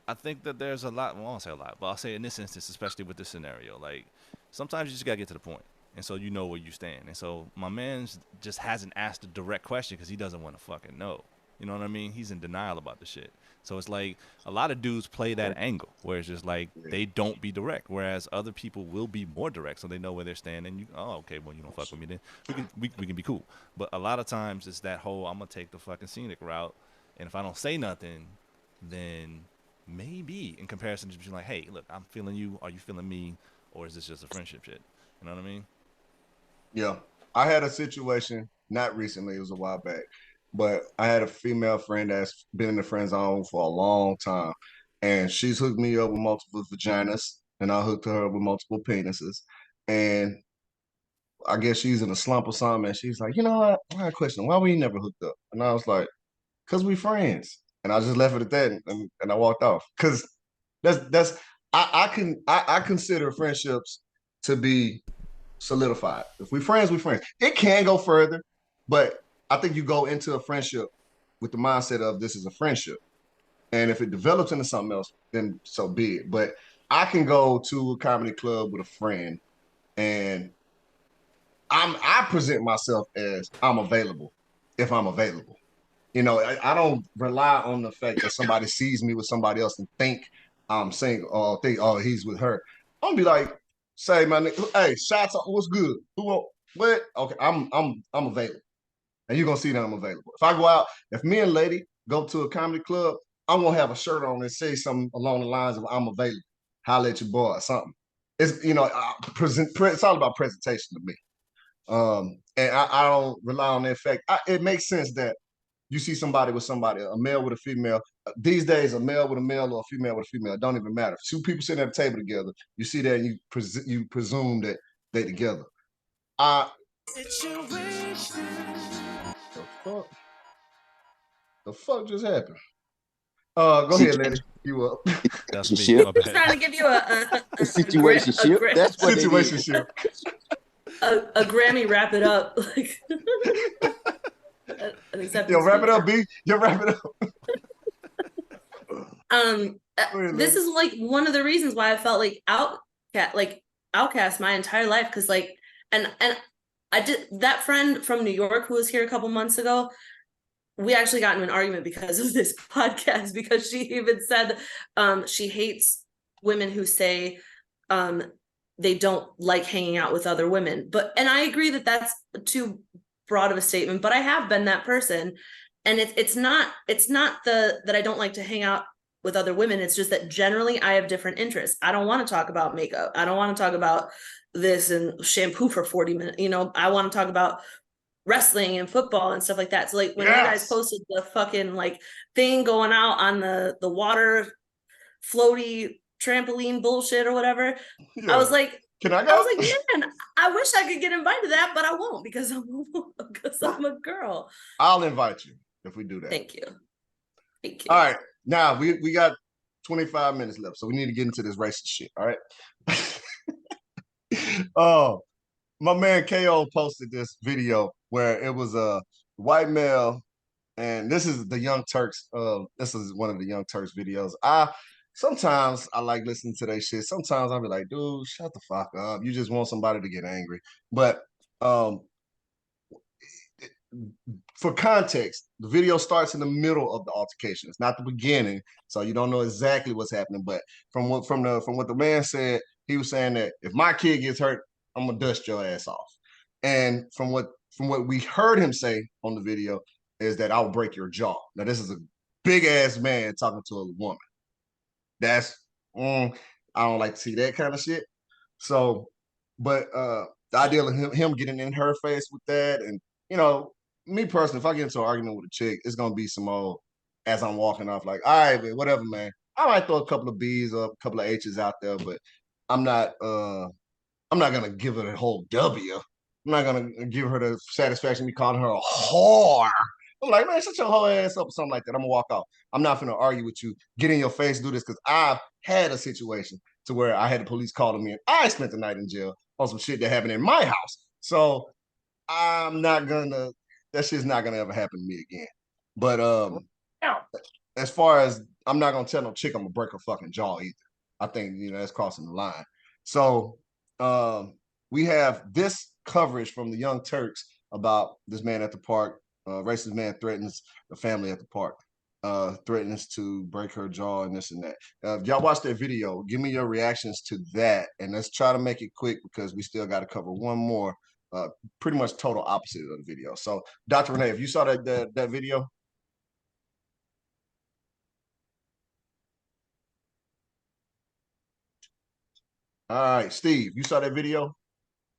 I think that there's a lot. Well, I won't say a lot, but I'll say in this instance, especially with this scenario, like sometimes you just gotta get to the point, and so you know where you stand. And so my man just hasn't asked a direct question because he doesn't want to fucking know. You know what I mean? He's in denial about the shit. So it's like a lot of dudes play that angle where it's just like they don't be direct, whereas other people will be more direct, so they know where they're standing. You, oh, okay, well you don't fuck with me then we can be cool. But a lot of times it's that whole I'm gonna take the fucking scenic route, and if I don't say nothing, then maybe in comparison to being like, hey, look, I'm feeling you. Are you feeling me? Or is this just a friendship shit? You know what I mean? Yeah. I had a situation, not recently, it was a while back, but I had a female friend that's been in the friend zone for a long time. And she's hooked me up with multiple vaginas, and I hooked her up with multiple penises. And I guess she's in a slump or something. And she's like, you know what? I had a question. Why we never hooked up? And I was like, because we friends. And I just left it at that, and I walked off. Because I consider friendships to be solidified. If we friends, we friends. It can go further, but I think you go into a friendship with the mindset of this is a friendship. And if it develops into something else, then so be it. But I can go to a comedy club with a friend, and I present myself as I'm available if I'm available. You know, I don't rely on the fact that somebody sees me with somebody else and think I'm saying, he's with her. I'm gonna be like, say my nigga, hey, shots, what's good? What? Okay, I'm available, and you're gonna see that I'm available. If I go out, if me and lady go to a comedy club, I'm gonna have a shirt on and say something along the lines of I'm available. Holla at your boy or something. It's it's all about presentation to me. And I don't rely on that fact. It makes sense that you see somebody with somebody, a male with a female. These days, a male with a male or a female with a female, it don't even matter. If two people sitting at a table together, you see that and you presume that they together. The fuck just happened? Go ahead, lady. You up? That's me. I'm trying to give you a situationship. That's what situationship. A Grammy wrap it up. Yo, wrap it up, B. Yo, wrap it up. This is like one of the reasons why I felt like outcast my entire life, because like and I did that friend from New York who was here a couple months ago. We actually got into an argument because of this podcast, because she even said she hates women who say they don't like hanging out with other women. And I agree that that's too broad of a statement, but I have been that person. And it's not that I don't like to hang out with other women. It's just that generally I have different interests. I don't want to talk about makeup. I don't want to talk about this and shampoo for 40 minutes. You know, I want to talk about wrestling and football and stuff like that. So like when you guys posted the fucking like thing going out on the water floaty trampoline bullshit or whatever, I was like, can I go? I was like, man, I wish I could get invited to that, but I won't because I'm a girl. I'll invite you if we do that. Thank you. All right. Now we got 25 minutes left, so we need to get into this racist shit. All right. Oh, my man KO posted this video where it was a white male, and this is the Young Turks. This is one of the Young Turks videos. Sometimes I like listening to that shit. Sometimes I'll be like, dude, shut the fuck up. You just want somebody to get angry. But for context, the video starts in the middle of the altercation. It's not the beginning, so you don't know exactly what's happening. But from what the man said, he was saying that if my kid gets hurt, I'm gonna dust your ass off. And from what we heard him say on the video is that I'll break your jaw. Now this is a big ass man talking to a woman. That's I don't like to see that kind of shit. So, but the idea of him getting in her face with that, and you know, me personally, if I get into an argument with a chick, it's gonna be some old as I'm walking off, like, all right, man, whatever, man. I might throw a couple of B's or a couple of H's out there, but I'm not gonna give her the whole W. I'm not gonna give her the satisfaction of me calling her a whore. I'm like, man, shut your whole ass up or something like that. I'm gonna walk off. I'm not gonna argue with you, get in your face, do this, because I've had a situation to where I had the police calling me and I spent the night in jail on some shit that happened in my house. So I'm not gonna that shit's not gonna ever happen to me again. But as far as I'm not gonna tell no chick I'm gonna break her fucking jaw either. I think that's crossing the line. So we have this coverage from the Young Turks about this man at the park. Racist man threatens the family at the park. Threatens to break her jaw and this and that. Y'all watch that video. Give me your reactions to that, and let's try to make it quick because we still got to cover one more. Pretty much total opposite of the video. So, Dr. Renee, if you saw that video. All right, Steve, you saw that video?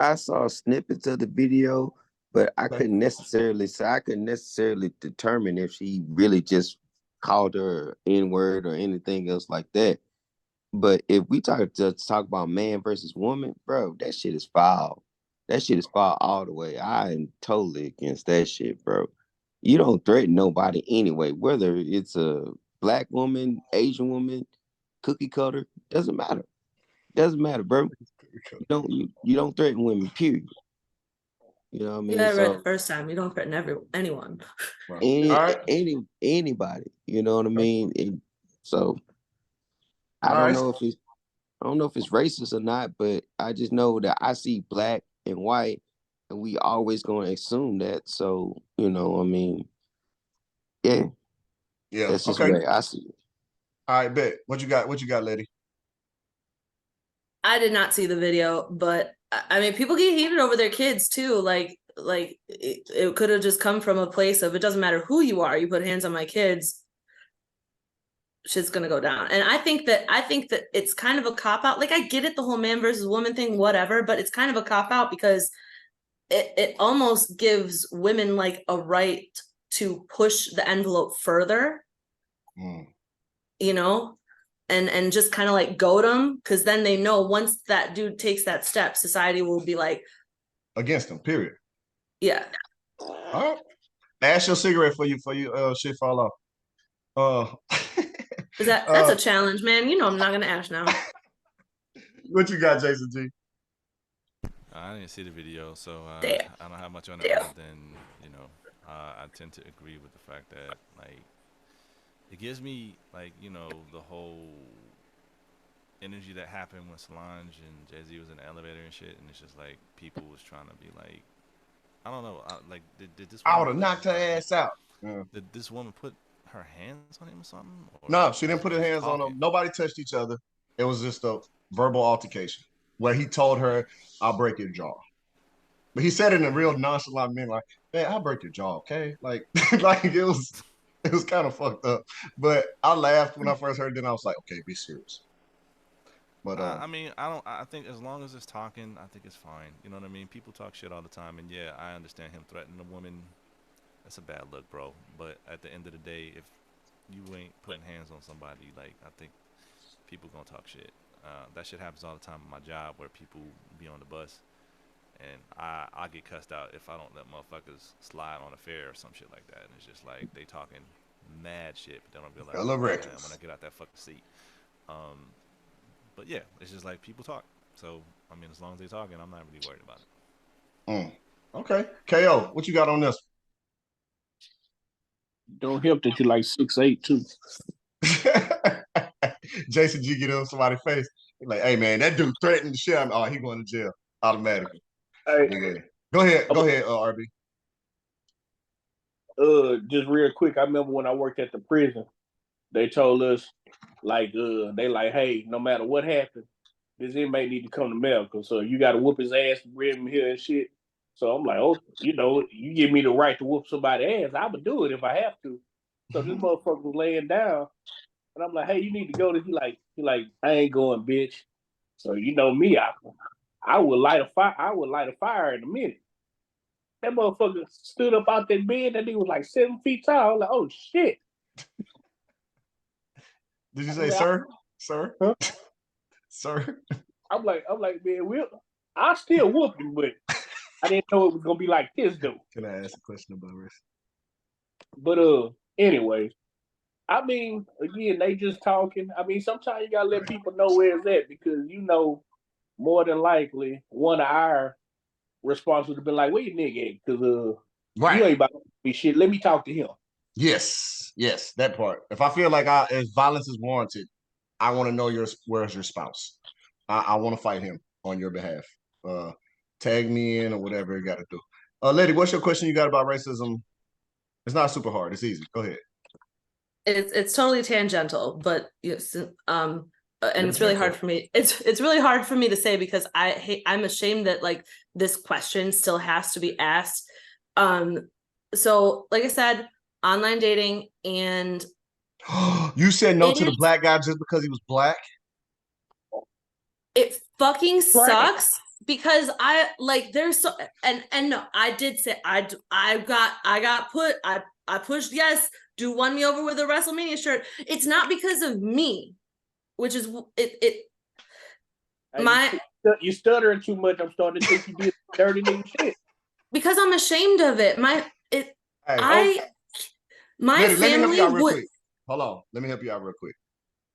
I saw snippets of the video, but I couldn't necessarily determine if she really just called her N-word or anything else like that. But if we talk about man versus woman, bro, that shit is foul. That shit is foul all the way. I am totally against that shit, bro. You don't threaten nobody anyway, whether it's a black woman, Asian woman, cookie cutter, doesn't matter. Doesn't matter, bro. You don't threaten women, period. You know what I mean? Yeah, I read the first time. You don't threaten anyone. Anybody. You know what I mean? So I don't know if it's racist or not, but I just know that I see black and white, and we always gonna assume that. So I mean, yeah. That's just the way I see it. All right, bet. What you got, lady? I did not see the video, but I mean, people get heated over their kids too. Like it could have just come from a place of, it doesn't matter who you are, you put hands on my kids, shit's gonna go down. And I think that it's kind of a cop out. Like, I get it, the whole man versus woman thing, whatever, but it's kind of a cop out because it almost gives women like a right to push the envelope further. And just kind of like goad them, because then they know once that dude takes that step, society will be like against him. Period. Yeah. All right. Ash your cigarette for you shit fall off. That's a challenge, man. I'm not gonna ash now. What you got, Jason G? I didn't see the video, so I don't have much on it other than I tend to agree with the fact that it gives me the whole energy that happened when Solange and Jay-Z was in the elevator and shit, and it's just like people was trying to be like, I don't know, did this woman, I would have knocked her ass out. Did this woman put her hands on him or something? No, she didn't put her hands on him. Nobody touched each other. It was just a verbal altercation where he told her, "I'll break your jaw." But he said it in a real nonchalant manner, like, "Man, I'll break your jaw, okay?" Like it was kind of fucked up. But I laughed when I first heard it, then I was like, okay, be serious. But I mean, I think as long as it's talking, I think it's fine. You know what I mean? People talk shit all the time, and yeah, I understand him threatening a woman. That's a bad look, bro. But at the end of the day, if you ain't putting hands on somebody, I think people gonna talk shit. That shit happens all the time at my job, where people be on the bus, and I get cussed out if I don't let motherfuckers slide on a fare or some shit like that. And it's just like they talking mad shit, but they don't realize when I get out that fucking seat. But yeah, it's just like people talk. So I mean, as long as they talking, I'm not really worried about it. Okay, KO, what you got on this? Don't help that you like 6'8" too. Jason G get on somebody's face. He's like, "Hey man, that dude threatened the shit out of me. Oh, he going to jail automatically." Hey. Yeah. Go ahead, RB. Just real quick, I remember when I worked at the prison, they told us, hey, no matter what happened, this inmate need to come to medical. So you got to whoop his ass to bring him here and shit. So I'm like, you give me the right to whoop somebody's ass, I would do it if I have to. So this motherfucker was laying down, and I'm like, hey, you need to go to. He like, I ain't going, bitch. So you know me, I would light a fire. I would light a fire in a minute. That motherfucker stood up out that bed. That nigga was like 7 feet tall. I'm like, oh shit. Did you say, sir? Sir? Huh? Sir? I'm like, man, I still whoop him, but I didn't know it was gonna be like this, though. Can I ask a question about this? But anyway, I mean, again, they just talking. I mean, sometimes you gotta let people know where it's at, because more than likely one of our response would have been like, "Where your nigga at?" Because Right. You ain't about to be shit. Let me talk to him. Yes, that part. If I feel like if violence is warranted, I want to know where's your spouse. I want to fight him on your behalf. Tag me in or whatever you got to do. Lady, what's your question you got about racism? It's not super hard. It's easy. Go ahead. It's totally tangential, but yes, and it's really hard for me. It's really hard for me to say because I'm ashamed that like this question still has to be asked. So like I said, online dating, and you said no to the black guy just because he was black? It fucking sucks because I like there's so and no, I did say I pushed yes, do won me over with a WrestleMania shirt. It's not because of me, which is you stuttering too much. I'm starting to think you did dirty nigga shit. Because I'm ashamed of it. My family would. Hold on, let me help you out real quick.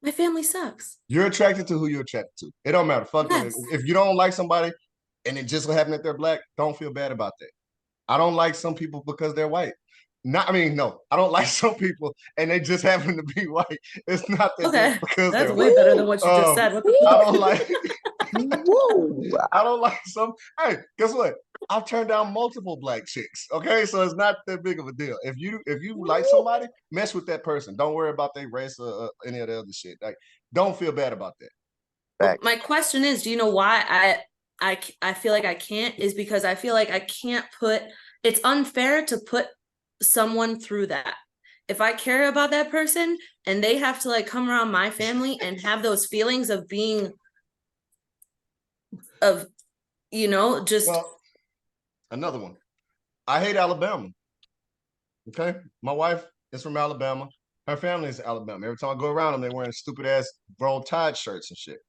My family sucks. You're attracted to who you're attracted to. It don't matter. Fuck it. If you don't like somebody and it just so happen that they're black, don't feel bad about that. I don't like some people because they're white. I don't like some people and they just happen to be white. It's not that okay. Because that's way better than what you just said. What the fuck? I don't like. I don't like some. Hey, guess what? I've turned down multiple black chicks. Okay, so it's not that big of a deal. If you like somebody, mess with that person. Don't worry about their race or any of the other shit. Like, don't feel bad about that. Well, my question is, do you know why I feel like I can't? Is because I feel like I can't put. It's unfair to put someone through that. If I care about that person and they have to like come around my family and have those feelings of being just another one. I hate Alabama. Okay, my wife is from Alabama. Her family is Alabama. Every time I go around them, they're wearing stupid ass Roll Tide shirts and shit.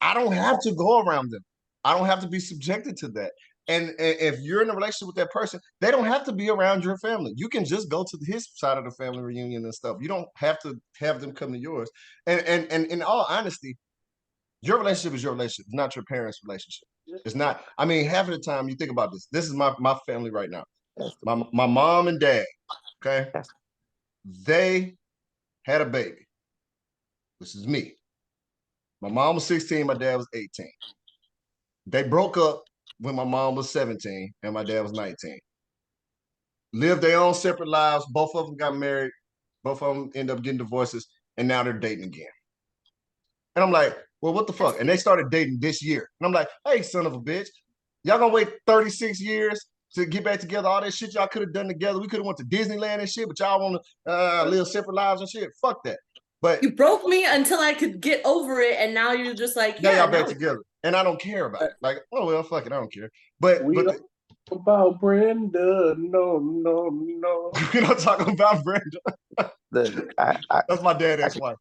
I don't have to go around them. I don't have to be subjected to that. And if you're in a relationship with that person, they don't have to be around your family. You can just go to his side of the family reunion and stuff. You don't have to have them come to yours. And in all honesty, your relationship is your relationship. It's not your parents' relationship. It's not. I mean, half of the time you think about this. This is my family right now. My mom and dad, okay? They had a baby, which is me. My mom was 16, my dad was 18. They broke up when my mom was 17 and my dad was 19. Lived their own separate lives. Both of them got married. Both of them ended up getting divorces, and now they're dating again. And I'm like, well, what the fuck? And they started dating this year. And I'm like, hey, son of a bitch, y'all gonna wait 36 years to get back together? All that shit y'all could have done together. We could have went to Disneyland and shit, but y'all want to live separate lives and shit. Fuck that. But you broke me until I could get over it, and now you're just like, now y'all back together, and I don't care about it. Like, oh well, fuck it, I don't care. But about Brenda, no. We're not talking about Brenda. Look, that's my dad's ex-wife.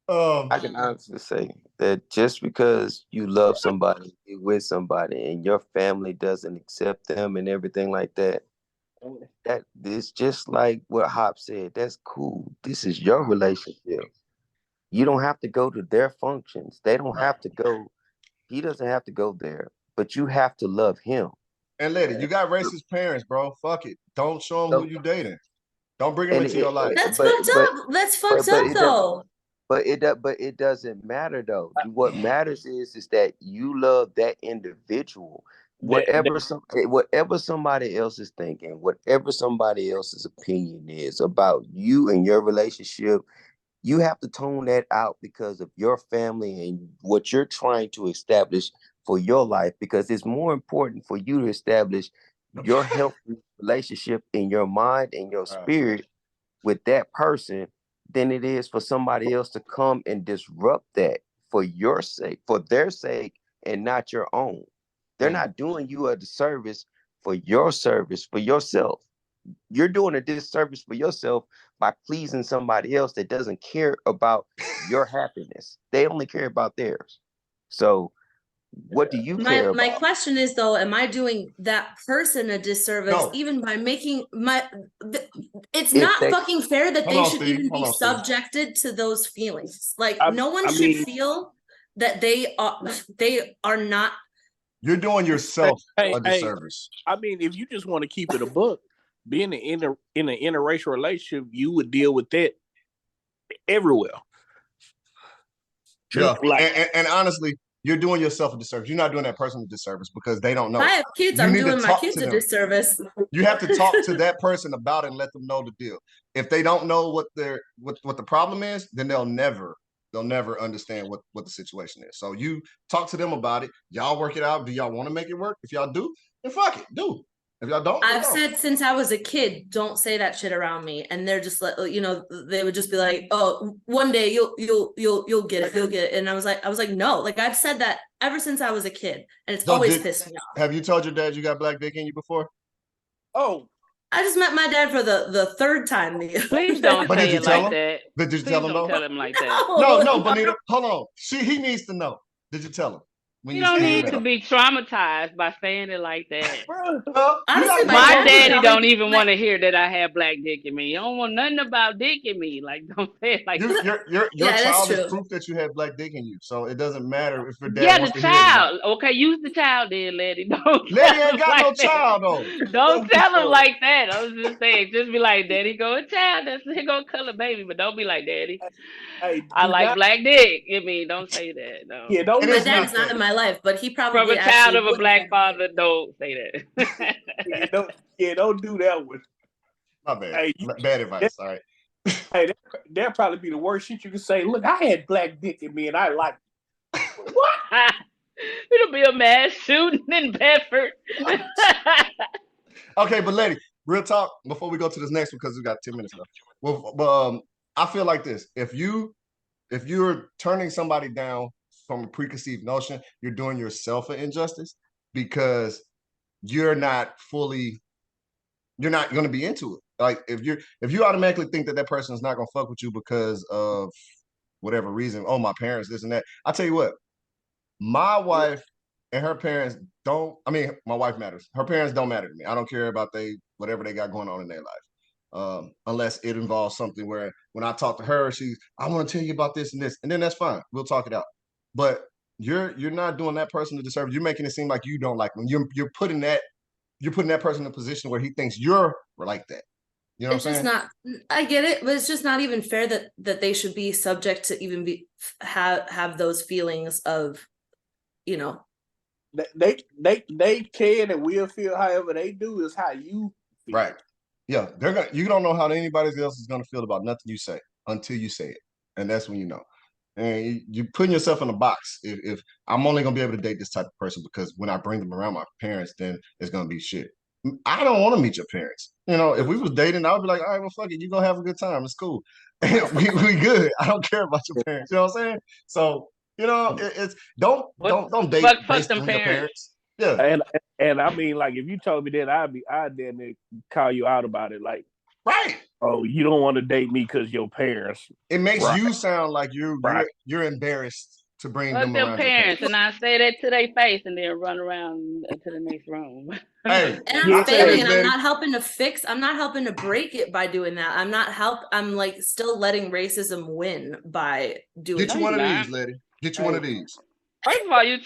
I can honestly say that just because you love somebody, you're with somebody, and your family doesn't accept them and everything like that, that is just like what Hop said. That's cool. This is your relationship. You don't have to go to their functions. They don't have to go. He doesn't have to go there, but you have to love him. And lady, you got racist parents, bro. Fuck it. Don't show them who you dating. Don't bring them into your life. That's fucked up. That's fucked up, though. But it doesn't matter though. What matters is that you love that individual. Whatever somebody else is thinking, whatever somebody else's opinion is about you and your relationship, you have to tone that out because of your family and what you're trying to establish for your life, because it's more important for you to establish your healthy relationship in your mind and your spirit with that person than it is for somebody else to come and disrupt that for your sake, for their sake, and not your own. They're not doing you a disservice for your service, for yourself. You're doing a disservice for yourself by pleasing somebody else that doesn't care about your happiness. They only care about theirs. So what do you care about? My question is, though, am I doing that person a disservice even by making it's not fucking fair that they should even be subjected to those feelings. Like, no one should feel that they are not You're doing yourself a Hey, disservice. I mean, if you just want to keep it a book, being in an interracial relationship, you would deal with that everywhere. Yeah, and honestly, you're doing yourself a disservice. You're not doing that person a disservice because they don't know. If I have kids, I'm doing my kids a disservice. You have to talk to that person about it and let them know the deal. If they don't know what the problem is, then they'll never understand what the situation is. So you talk to them about it. Y'all work it out. Do y'all want to make it work? If y'all do, then fuck it, do. If y'all don't, I've said since I was a kid, don't say that shit around me, and they're just like, they would just be like, oh, one day you'll get it, and I was like, no, like I've said that ever since I was a kid, and it's always pissed me off. Have you told your dad you got black dick in you before? Oh, I just met my dad for the third time. Please don't say it like that. Did you tell him? Don't tell him like that. No, Bonita, hold on. He needs to know. Did you tell him? You don't need to be traumatized by saying it like that. Honestly, my daddy don't even want to hear that I have black dick in me. You don't want nothing about dick in me. Like, don't say it like that. Your child is proof that you have black dick in you. So it doesn't matter if your dad wants the to child. Hear it. Okay, use the child then, Letty. Letty ain't got no child though. Don't tell him like that. I was just saying, just be like, Daddy, go a child. That's he gonna color baby, but don't be like, Daddy. Hey, I like black dick. I mean, don't say that. No. Yeah, don't. My dad's not in my life, but he probably from a child of a black father. Don't say that. Don't do that one. My bad. Hey, bad advice. All right. Hey, that'd probably be the worst shit you can say. Look, I had black dick in me, and I liked it. What? It'll be a mass shooting in Bedford. Okay, but Letty, real talk. Before we go to this next one, because we got 10 minutes left. Well, I feel like this: if you're turning somebody down from a preconceived notion, you're doing yourself an injustice because you're not going to be into it. Like if you automatically think that person is not going to fuck with you because of whatever reason, oh, my parents, this and that. I tell you what, my wife and her parents my wife matters. Her parents don't matter to me. I don't care about whatever they got going on in their life. Unless it involves something where when I talk to her, I want to tell you about this and this, and then that's fine. We'll talk it out. But you're not doing that person a disservice. You're making it seem like you don't like them. You're putting that person in a position where he thinks you're like that. You know what I'm saying? It's just not. I get it, but it's just not even fair that they should be subject to even have those feelings of, They can and will feel however they do is how you feel. Right. Yeah, you don't know how anybody else is gonna feel about nothing you say until you say it, and that's when you know. And you're putting yourself in a box. If I'm only gonna be able to date this type of person because when I bring them around my parents, then it's gonna be shit. I don't want to meet your parents. If we was dating, I would be like, all right, well, fuck it, you gonna have a good time. It's cool. we good. I don't care about your parents. You know what I'm saying? So it's don't date based on your parents. Yeah. And I mean, like, if you told me that, I'd then call you out about it. Like, right. Oh, you don't want to date me because your parents. It makes you sound like you're embarrassed to bring them around. Parents, and I say that to their face, and then run around to the next room. Hey, and I'm failing, and I'm not helping to fix. I'm not helping to break it by doing that. I'm like still letting racism win by doing. Get you one of these, lady. Get you one of these. First of all, you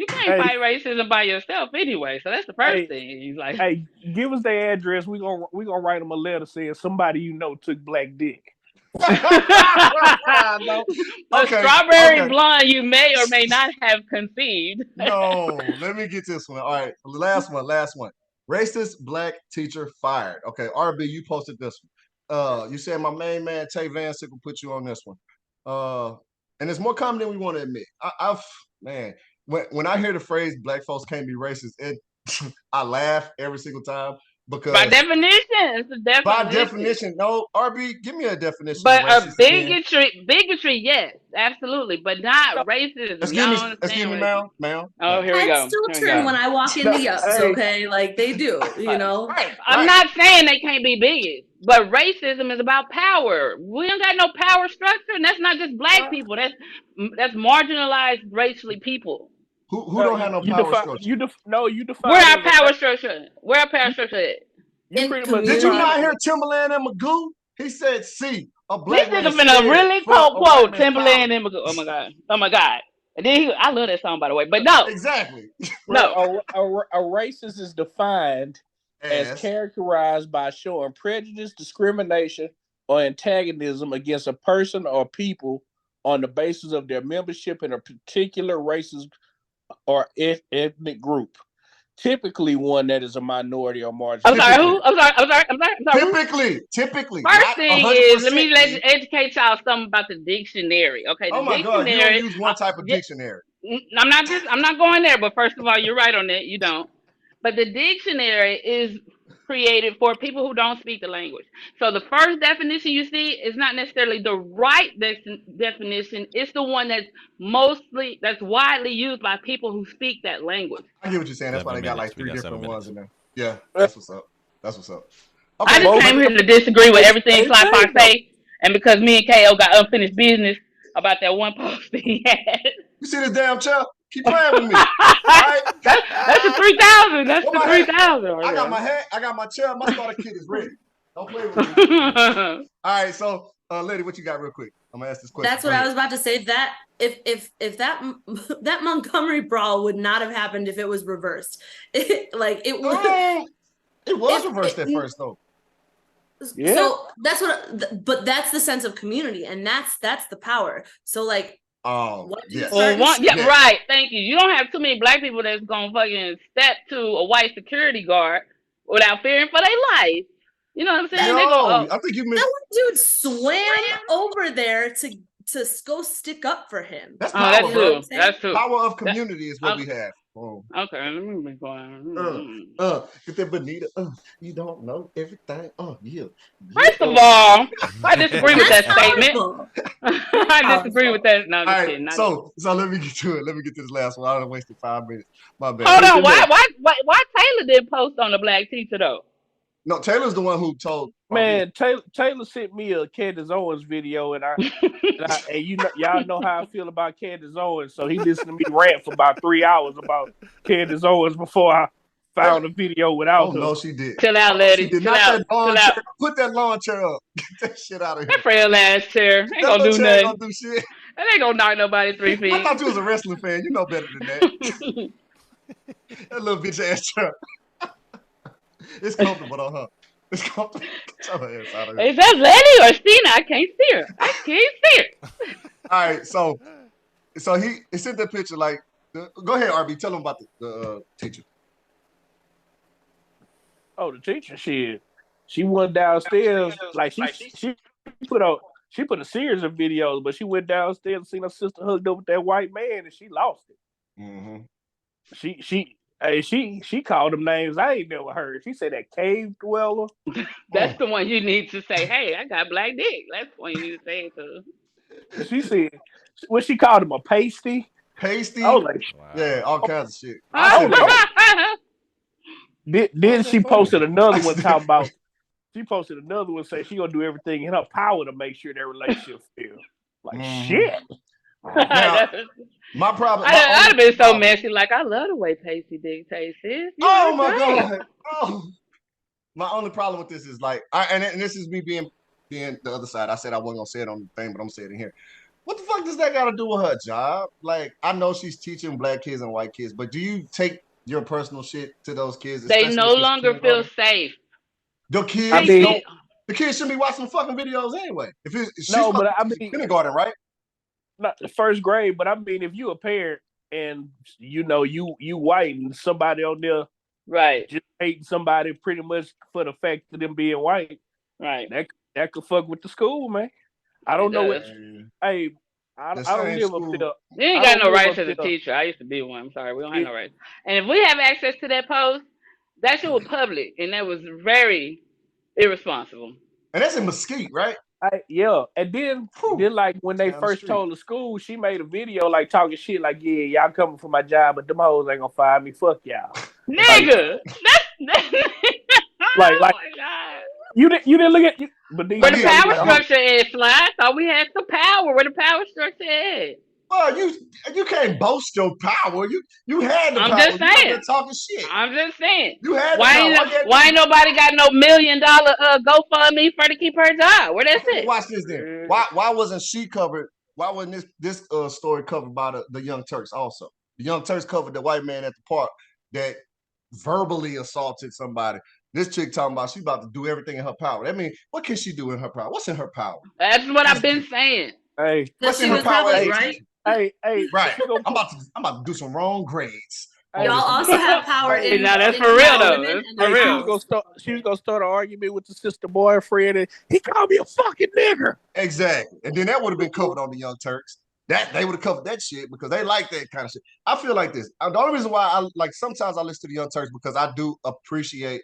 can't fight racism by yourself anyway. So that's the first thing. He's like, hey, give us their address. We gonna write them a letter saying somebody you know took black dick. No. Strawberry blonde you may or may not have conceived. No, let me get this one. All right, last one. Racist black teacher fired. Okay, RB, you posted this one. You said my main man Tay Vansick will put you on this one. And it's more common than we want to admit. When I hear the phrase "black folks can't be racist," I laugh every single time because by definition, it's a definition. By definition, no. RB, give me a definition. But a bigotry, yes, absolutely, but not racism. Excuse me, ma'am. Oh, here we go. I still turn when I walk in the ups. Okay, like they do. Right. I'm not saying they can't be bigots. But racism is about power. We don't got no power structure, and that's not just black people. That's marginalized racially people. Who don't have no power structure? You define. Where our power structure? Where our power structure at? Did you not hear Timberland and Magoo? He said, "See a black man." This nigga finna really quote Timberland and Magoo. Oh my god. And then I love that song, by the way. But no, Exactly. no. A racist is defined as characterized by showing prejudice, discrimination, or antagonism against a person or people on the basis of their membership in a particular racist or ethnic group. Typically, one that is a minority or marginalized. I'm sorry. Who? I'm sorry. Typically. First thing is, let me educate y'all something about the dictionary. Okay. Oh my God, you don't use one type of dictionary. I'm not going there. But first of all, you're right on that. You don't. But the dictionary is created for people who don't speak the language. So the first definition you see is not necessarily the right definition. It's the one that's widely used by people who speak that language. I get what you're saying. That's why they got like 3 different ones in there. Yeah, that's what's up. Okay, I just came here to disagree with everything Sly Fox say, and because me and KO got unfinished business about that one post he had. You see this damn chair? Keep playing with me. Right? That's the 3,000. That's the 3,000. I got my hat. I got my chair. My starter kit is ready. Don't play with me. All right, so lady, what you got real quick? I'm gonna ask this question. That's what I was about to say. That if that Montgomery brawl would not have happened if it was reversed. It was reversed at first though. Yeah. So that's but that's the sense of community, and that's the power. So like. Right. Thank you. You don't have too many black people that's gonna fucking step to a white security guard without fearing for their life. You know what I'm saying? I think you missed. That one dude swam over there to go stick up for him. That's power, true. That's true. Power of community is what we have. Oh. Okay, let me be quiet. Get that Bonita. You don't know everything. Yeah. First of all, I disagree with that statement. I disagree with that. No, I'm kidding. So let me get to it. Let me get to this last one. I done wasted 5 minutes. My bad. Hold on. Why Taylor didn't post on the black teacher though? No, Taylor's the one who told. Man, Taylor sent me a Candace Owens video, and y'all know how I feel about Candace Owens. So he listened to me rant for about 3 hours about Candace Owens before I found a video without her. No, she did. Chill out, lady. Put that lawn chair up. Get that shit out of here. That frail ass chair. Ain't gonna do nothing. Gonna do shit. That ain't gonna knock nobody 3 feet. I thought you was a wrestling fan. You know better than that. That little bitch ass chair. It's comfortable though, huh? It's comfortable. Is that Letty or Stina? I can't see her. All right, so he sent that picture. Like, go ahead, RB. Tell him about the teacher. Oh, the teacher. She went downstairs. Like she put a series of videos, but she went downstairs and seen her sister hooked up with that white man, and she lost it. Mm-hmm. She called them names I ain't never heard. She said that cave dweller. That's the one you need to say, hey, I got black dick. That's the one you need to say it to. She said, what she called him, a pasty? Pasty? Oh, like, wow. Yeah, all kinds of shit. Then she posted another one talking about, saying she gonna do everything in her power to make sure their relationship fails. Like, shit. Now, my problem. I'd have been so messy. Like, I love the way Pasty dick tastes. Oh my God. Oh. My only problem with this is like, and this is me being the other side. I said I wasn't gonna say it on the thing, but I'm saying it here. What the fuck does that got to do with her job? Like, I know she's teaching black kids and white kids, but do you take your personal shit to those kids? They no longer feel safe. The kids, the kids shouldn't be watching fucking videos anyway. But I mean, kindergarten, right? Not the first grade, but I mean, if you a parent and you white and somebody on there, right, just hating somebody pretty much for the fact of them being white, right, that could fuck with the school, man. I don't know what. Hey, I don't live up there. You ain't got no rights as a teacher. I used to be one. I'm sorry, we don't have no rights. And if we have access to that post, that shit was public, and that was very irresponsible. And that's in Mesquite, right? Yeah, and then like when they first told the school, she made a video like talking shit like, yeah, y'all coming for my job, but them hoes ain't gonna fire me. Fuck y'all, nigga. Like, oh my God. You didn't look at you, but where the power structure is, Sly. I thought we had some power. Where the power structure is. Well, you can't boast your power. You had the power. I'm just saying. You're talking shit. I'm just saying. You had why ain't nobody got no $1 million GoFundMe for to keep her job? Where that's it? Watch this then. Why wasn't she covered why wasn't this story covered by the Young Turks also? The Young Turks covered the white man at the park that verbally assaulted somebody. This chick talking about she about to do everything in her power. I mean, what can she do in her power? What's in her power? That's what I've been saying. Hey, what's in her power? Right. Hey, right. I'm about to do some wrong grades. Y'all also have power in. Now that's for real though. That's for real. She was gonna start an argument with the sister boyfriend, and he called me a fucking nigger. Exactly, and then that would have been covered on the Young Turks. That they would have covered that shit because they like that kind of shit. I feel like this. The only reason why I like sometimes I listen to the Young Turks because I do appreciate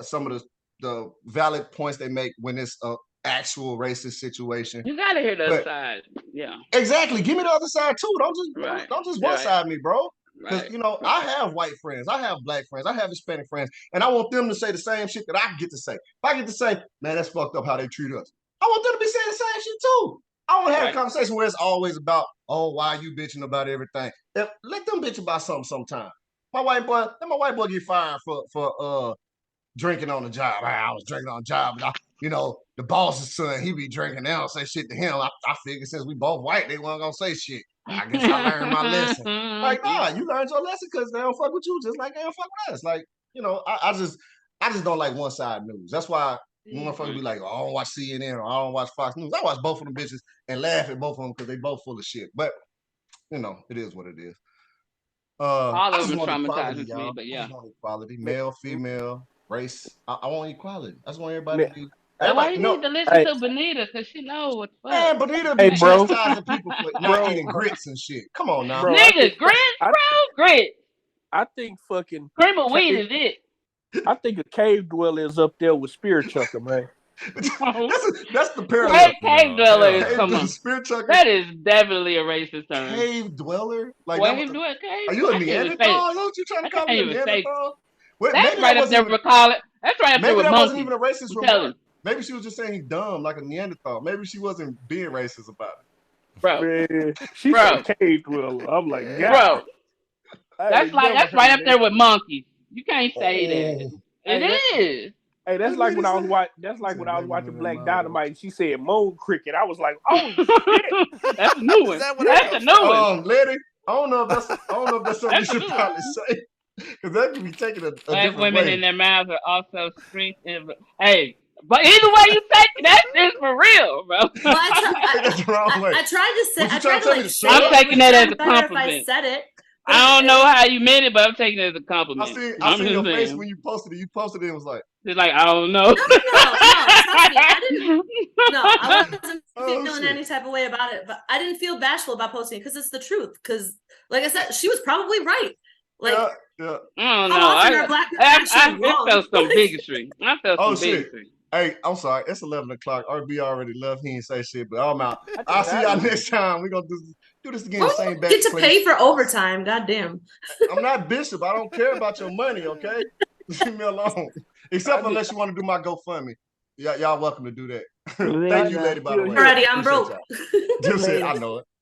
some of the valid points they make when it's a actual racist situation. You gotta hear the other side. Yeah. Exactly. Give me the other side too. Don't just one side me, bro. Because you know, I have white friends, I have black friends, I have Hispanic friends, and I want them to say the same shit that I get to say. If I get to say, man, that's fucked up how they treat us, I want them to be saying the same shit too. I want to have a conversation where it's always about, oh, why are you bitching about everything? Let them bitch about something sometime. My white boy get fired for drinking on the job. I was drinking on the job, but you know, the boss's son, he be drinking. They don't say shit to him. I figured since we both white, they weren't gonna say shit. I guess I learned my lesson. Like, nah, you learned your lesson because they don't fuck with you just like they don't fuck with us. Like, you know, I just don't like one side news. That's why motherfuckers be like, oh, I don't watch CNN or I don't watch Fox News. I watch both of them bitches and laugh at both of them because they both full of shit. But you know, it is what it is. All of them traumatizing to me, but yeah. I just want equality, male, female, race. I want equality. I just want everybody to be. Why you need to listen to Benita because she knows what's fuck. Man, Benita be chastising people for not eating grits and shit. Come on now. Niggas, grits, bro, grits. I think fucking cream of wheat is it. I think a cave dweller is up there with Spirit Chucker, man. that's the parallel. Cave dweller is coming. Spirit Chucker. That is definitely a racist term. Cave dweller? Like cave dweller? Are you a Neanderthal? What you trying to call me a Neanderthal? That's right up there with Colin. That's right up there with Monkey. Maybe that wasn't even a racist remark. Maybe she was just saying he's dumb, like a Neanderthal. Maybe she wasn't being racist about it. Bro, man, she said cave dweller. I'm like, God. Bro, that's right up there with monkeys. You can't say that. It is. Hey, that's like when I was watching Black Dynamite and she said moan cricket. I was like, oh shit. That's a new one. That's a new one. Lady, I don't know if that's something you should probably say. Because that could be taken a Black women in their mouths are also strength. Hey. But either way you take it, that's just for real, bro. Well, I tried to say. I'm taking that as a compliment. If I said it. I don't know how you meant it, but I'm taking it as a compliment. I see your face when you posted it. You posted it and was like, it's like, I don't know. No, trust me, I didn't. No, I wasn't feeling any type of way about it, but I didn't feel bashful about posting it because it's the truth. Because, like I said, she was probably right. Like, yeah. I don't know. I felt some bigotry. I felt some bigotry. Hey, I'm sorry. It's 11 o'clock. RB already left. He ain't say shit, but I'm out. I'll see y'all next time. We're going to do this again. Same back. Get to pay for overtime. Goddamn. I'm not Bishop. I don't care about your money, okay? Leave me alone. Except unless you want to do my GoFundMe. Y'all welcome to do that. Thank you, lady, by the way. Alrighty, I'm broke. Just said, I know it.